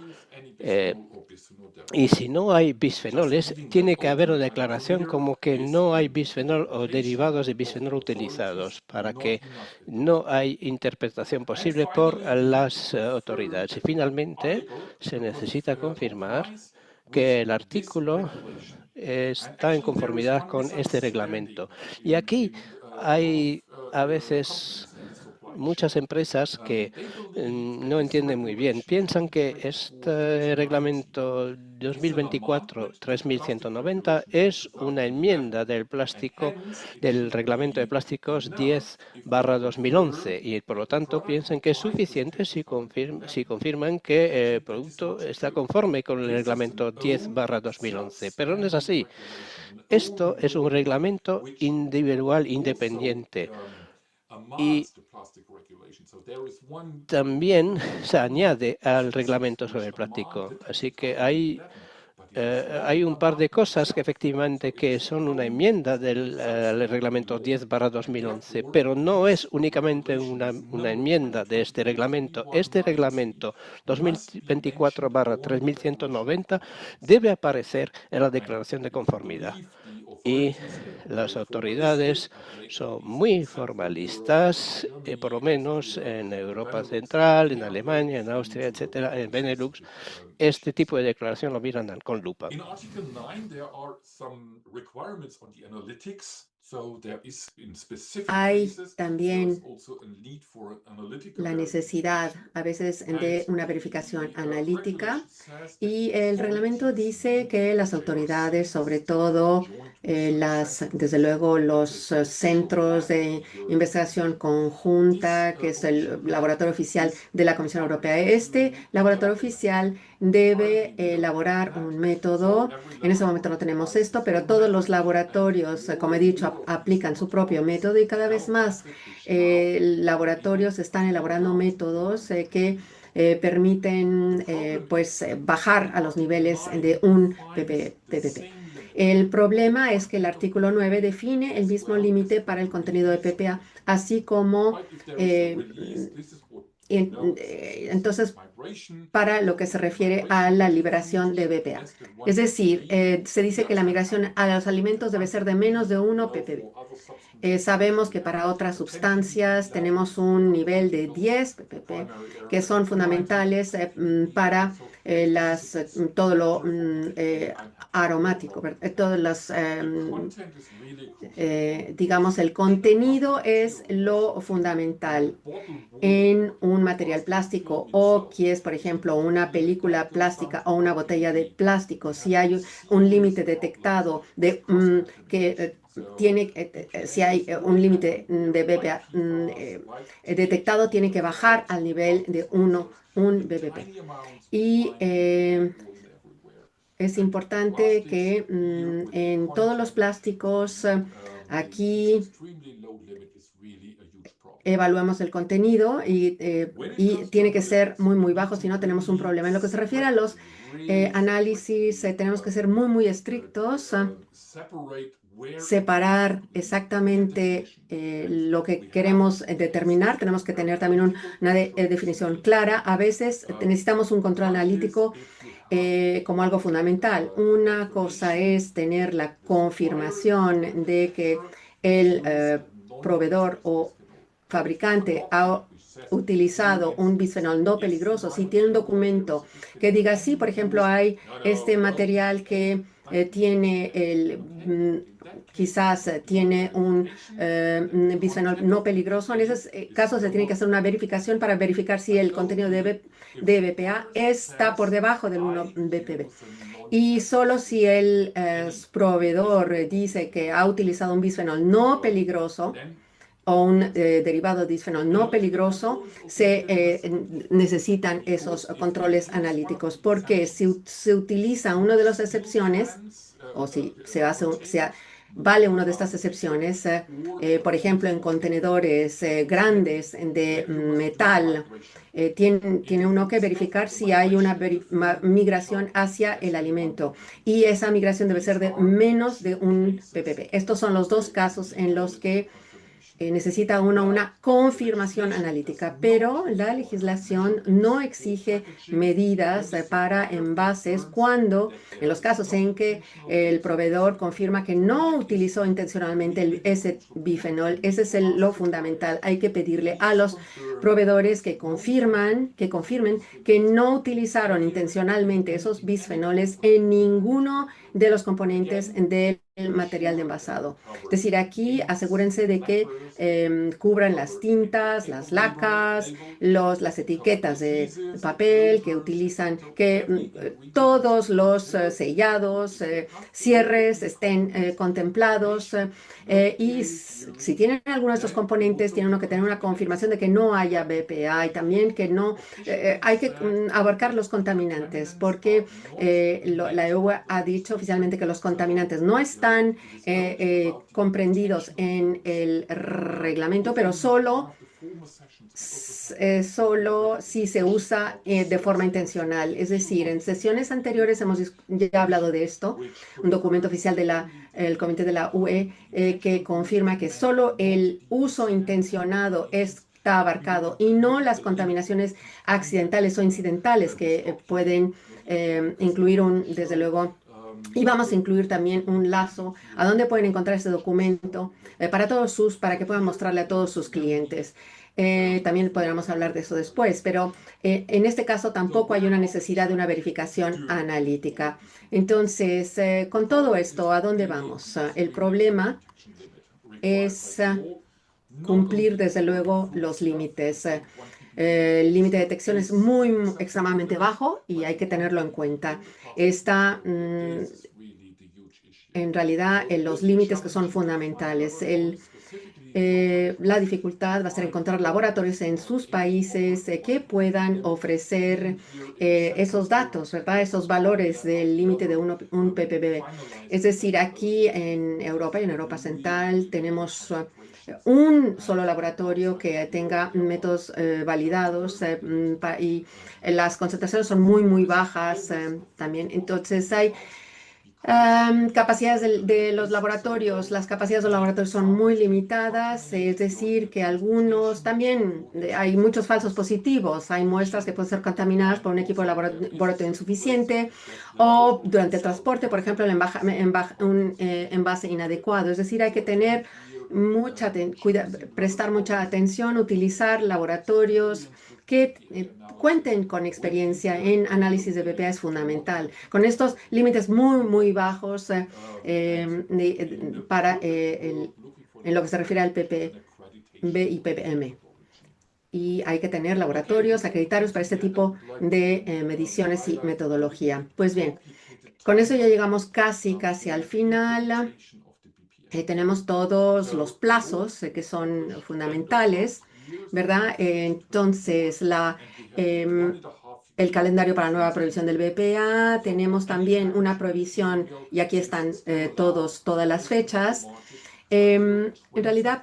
Y si no hay bisfenoles, tiene que haber una declaración como que no hay bisfenol o derivados de bisfenol utilizados, para que no hay interpretación posible por las autoridades. Y finalmente, se necesita confirmar que el artículo está en conformidad con este reglamento. Y aquí hay a veces muchas empresas que no entienden muy bien. Piensan que este reglamento 2024-3190 es una enmienda del reglamento de plásticos 10/2011 y por lo tanto piensan que es suficiente si confirman que el producto está conforme con el reglamento 10/2011. Pero no es así. Esto es un reglamento individual independiente y también se añade al reglamento sobre el plástico. Así que hay un par de cosas que efectivamente que son una enmienda del reglamento 10/2011, pero no es únicamente una enmienda de este reglamento. Este reglamento 2024/3190 debe aparecer en la declaración de conformidad. Y las autoridades son muy formalistas, por lo menos en Europa Central, en Alemania, en Austria, etcétera, en Benelux. Este tipo de declaración lo miran con lupa. In Article 9, there are some requirements on the analytics. So there is in specific Hay cases, también there's also a need for analytical la necesidad a veces de una verificación analítica y el reglamento dice que las autoridades, sobre todo desde luego los centros de investigación conjunta, que es el laboratorio oficial de la Comisión Europea, este laboratorio oficial debe elaborar un método. En ese momento no tenemos esto, pero todos los laboratorios, como he dicho, aplican su propio método y cada vez más laboratorios están elaborando métodos que permiten bajar a los niveles de un PPP. El problema es que el artículo 9 define el mismo límite para el contenido de PPA, así como entonces para lo que se refiere a la liberación de BPA. Es decir, se dice que la migración a los alimentos debe ser de menos de 1 ppb. Sabemos que para otras sustancias tenemos un nivel de 10 ppb, que son fundamentales para todo lo aromático, todos los, digamos, el contenido es lo fundamental en un material plástico o que es, por ejemplo, una película plástica o una botella de plástico. Si hay un límite detectado de si hay un límite de BPA detectado, tiene que bajar al nivel de 1 ppb. Y es importante que en todos los plásticos aquí evaluemos el contenido y tiene que ser muy, muy bajo, si no tenemos un problema. En lo que se refiere a los análisis, tenemos que ser muy, muy estrictos, separar exactamente lo que queremos determinar. Tenemos que tener también una definición clara. A veces necesitamos un control analítico como algo fundamental. Una cosa es tener la confirmación de que el proveedor o fabricante ha utilizado un bisfenol no peligroso. Si tiene un documento que diga, sí, por ejemplo, hay este material que quizás tiene un bisfenol no peligroso. En esos casos se tiene que hacer una verificación para verificar si el contenido de BPA está por debajo del 1 ppb. Y solo si el proveedor dice que ha utilizado un bisfenol no peligroso o un derivado de bisfenol no peligroso, se necesitan esos controles analíticos, porque si se utiliza una de las excepciones, o si vale una de estas excepciones, por ejemplo, en contenedores grandes de metal, tiene uno que verificar si hay una migración hacia el alimento y esa migración debe ser de menos de 1 ppb. Estos son los dos casos en los que necesita una confirmación analítica, pero la legislación no exige medidas para envases cuando, en los casos en que el proveedor confirma que no utilizó intencionalmente ese bifenol. Ese es lo fundamental. Hay que pedirle a los proveedores que confirmen que no utilizaron intencionalmente esos bisfenoles en ninguno de los componentes del material de envasado. Es decir, aquí asegúrense de que cubran las tintas, las lacas, las etiquetas de papel que utilizan, que todos los sellados, cierres estén contemplados. Y si tienen alguno de estos componentes, tienen uno que tener una confirmación de que no haya BPA y también que no hay que abarcar los contaminantes, porque la EU ha dicho oficialmente que los contaminantes no están comprendidos en el reglamento, pero solo si se usa de forma intencional. Es decir, en sesiones anteriores hemos ya hablado de esto, un documento oficial del Comité de la UE que confirma que solo el uso intencionado está abarcado y no las contaminaciones accidentales o incidentales que pueden incluir desde luego. Y vamos a incluir también un lazo a donde pueden encontrar este documento para que puedan mostrarle a todos sus clientes. También podríamos hablar de eso después, pero en este caso tampoco hay una necesidad de una verificación analítica. Entonces, con todo esto, ¿a dónde vamos? El problema es cumplir desde luego los límites. El límite de detección es extremadamente bajo y hay que tenerlo en cuenta. Está en realidad en los límites que son fundamentales. La dificultad va a ser encontrar laboratorios en sus países que puedan ofrecer esos datos, ¿verdad? Esos valores del límite de un ppb. Es decir, aquí en Europa y en Europa Central tenemos un solo laboratorio que tenga métodos validados y las concentraciones son muy bajas también. Entonces hay capacidades de los laboratorios. Las capacidades de los laboratorios son muy limitadas, es decir, que algunos también hay muchos falsos positivos. Hay muestras que pueden ser contaminadas por un equipo de laboratorio insuficiente o durante el transporte, por ejemplo, un envase inadecuado. Es decir, hay que tener prestar mucha atención, utilizar laboratorios que cuenten con experiencia en análisis de BPA es fundamental. Con estos límites muy bajos en lo que se refiere al ppb y ppm. Y hay que tener laboratorios acreditados para este tipo de mediciones y metodología. Pues bien, con eso ya llegamos casi al final. Tenemos todos los plazos que son fundamentales, ¿verdad? Entonces, el calendario para la nueva provisión del BPA. Tenemos también una provisión, y aquí están todas las fechas. En realidad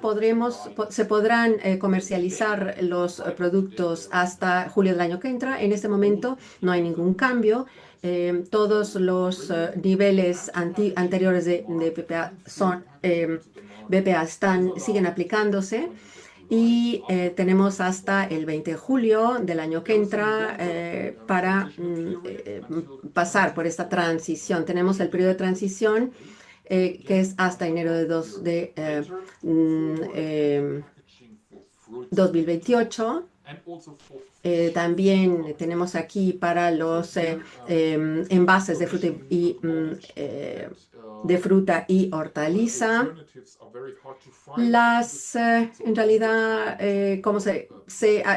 se podrán comercializar los productos hasta julio del año que entra. En este momento no hay ningún cambio. Todos los niveles anteriores de BPA siguen aplicándose. Y tenemos hasta el 20 de julio del año que entra para pasar por esta transición. Tenemos el periodo de transición que es hasta enero de 2028. También tenemos aquí para los envases de fruta y hortaliza. En realidad,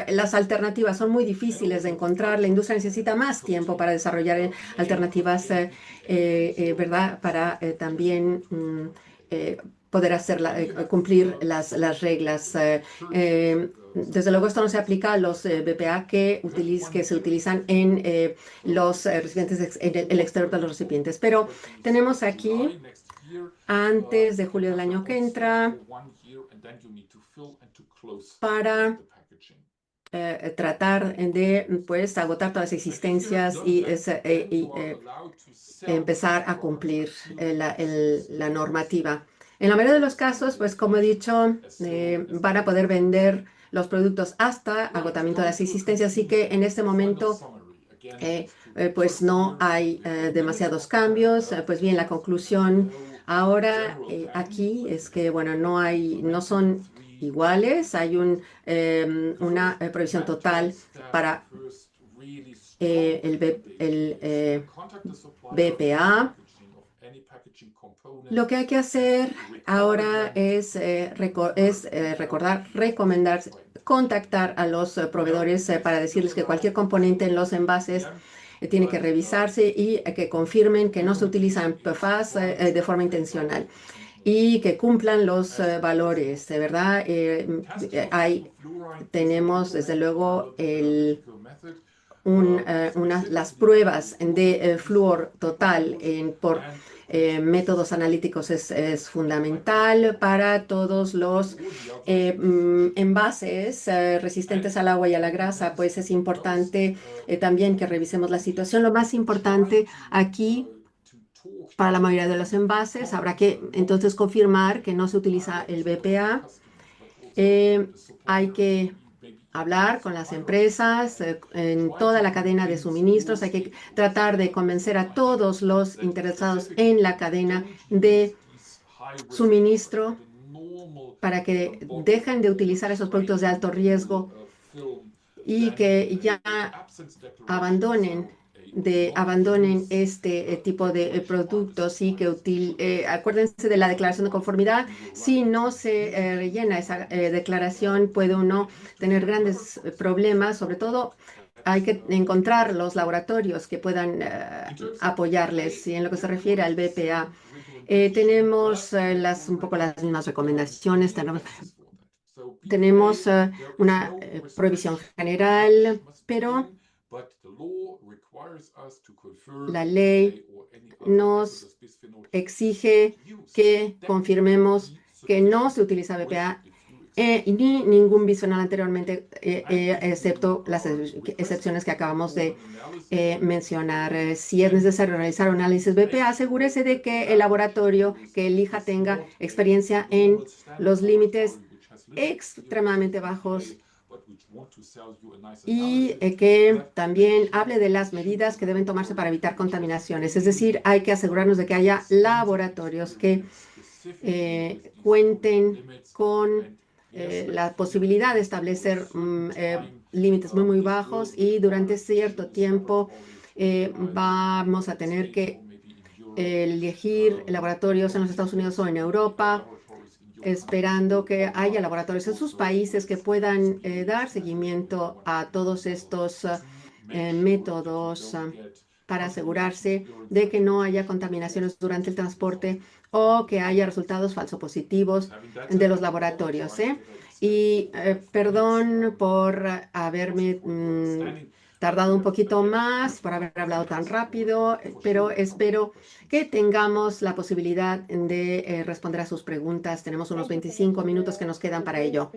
las alternativas son muy difíciles de encontrar. La industria necesita más tiempo para desarrollar alternativas, ¿verdad? Para también poder cumplir las reglas. Desde luego, esto no se aplica a los BPA que se utilizan en los recipientes, en el exterior de los recipientes. Pero tenemos aquí, antes de julio del año que entra, para tratar de agotar todas las existencias y empezar a cumplir la normativa. En la mayoría de los casos, pues como he dicho, van a poder vender los productos hasta agotamiento de las existencias, así que en este momento pues no hay demasiados cambios. Pues bien, la conclusión ahora aquí es que, bueno, no son iguales. Hay una provisión total para el BPA. Lo que hay que hacer ahora es recomendar, contactar a los proveedores para decirles que cualquier componente en los envases tiene que revisarse y que confirmen que no se utilizan PFAS de forma intencional y que cumplan los valores, de verdad. Tenemos desde luego las pruebas de flúor total por métodos analíticos es fundamental para todos los envases resistentes al agua y a la grasa. Pues es importante también que revisemos la situación. Lo más importante aquí, para la mayoría de los envases, habrá que entonces confirmar que no se utiliza el BPA. Hay que hablar con las empresas en toda la cadena de suministros. Hay que tratar de convencer a todos los interesados en la cadena de suministro para que dejen de utilizar esos productos de alto riesgo y que ya abandonen este tipo de productos y que acuérdense de la declaración de conformidad. Si no se rellena esa declaración, puede uno tener grandes problemas. Sobre todo, hay que encontrar los laboratorios que puedan apoyarles. Y en lo que se refiere al BPA, tenemos un poco las mismas recomendaciones. Tenemos una prohibición general, pero la ley nos exige que confirmemos que no se utiliza BPA ni ningún bisfenol anteriormente, excepto las excepciones que acabamos de mencionar. Si es necesario realizar un análisis BPA, asegúrese de que el laboratorio que elija tenga experiencia en los límites extremadamente bajos y que también hable de las medidas que deben tomarse para evitar contaminaciones. Es decir, hay que asegurarnos de que haya laboratorios que cuenten con la posibilidad de establecer límites muy bajos, y durante cierto tiempo vamos a tener que elegir laboratorios en los Estados Unidos o en Europa, esperando que haya laboratorios en sus países que puedan dar seguimiento a todos estos métodos para asegurarse de que no haya contaminaciones durante el transporte o que haya resultados falsopositivos de los laboratorios. Y perdón por haberme tardado un poquito más, por haber hablado tan rápido, pero espero que tengamos la posibilidad de responder a sus preguntas. Tenemos unos 25 minutos que nos quedan para ello.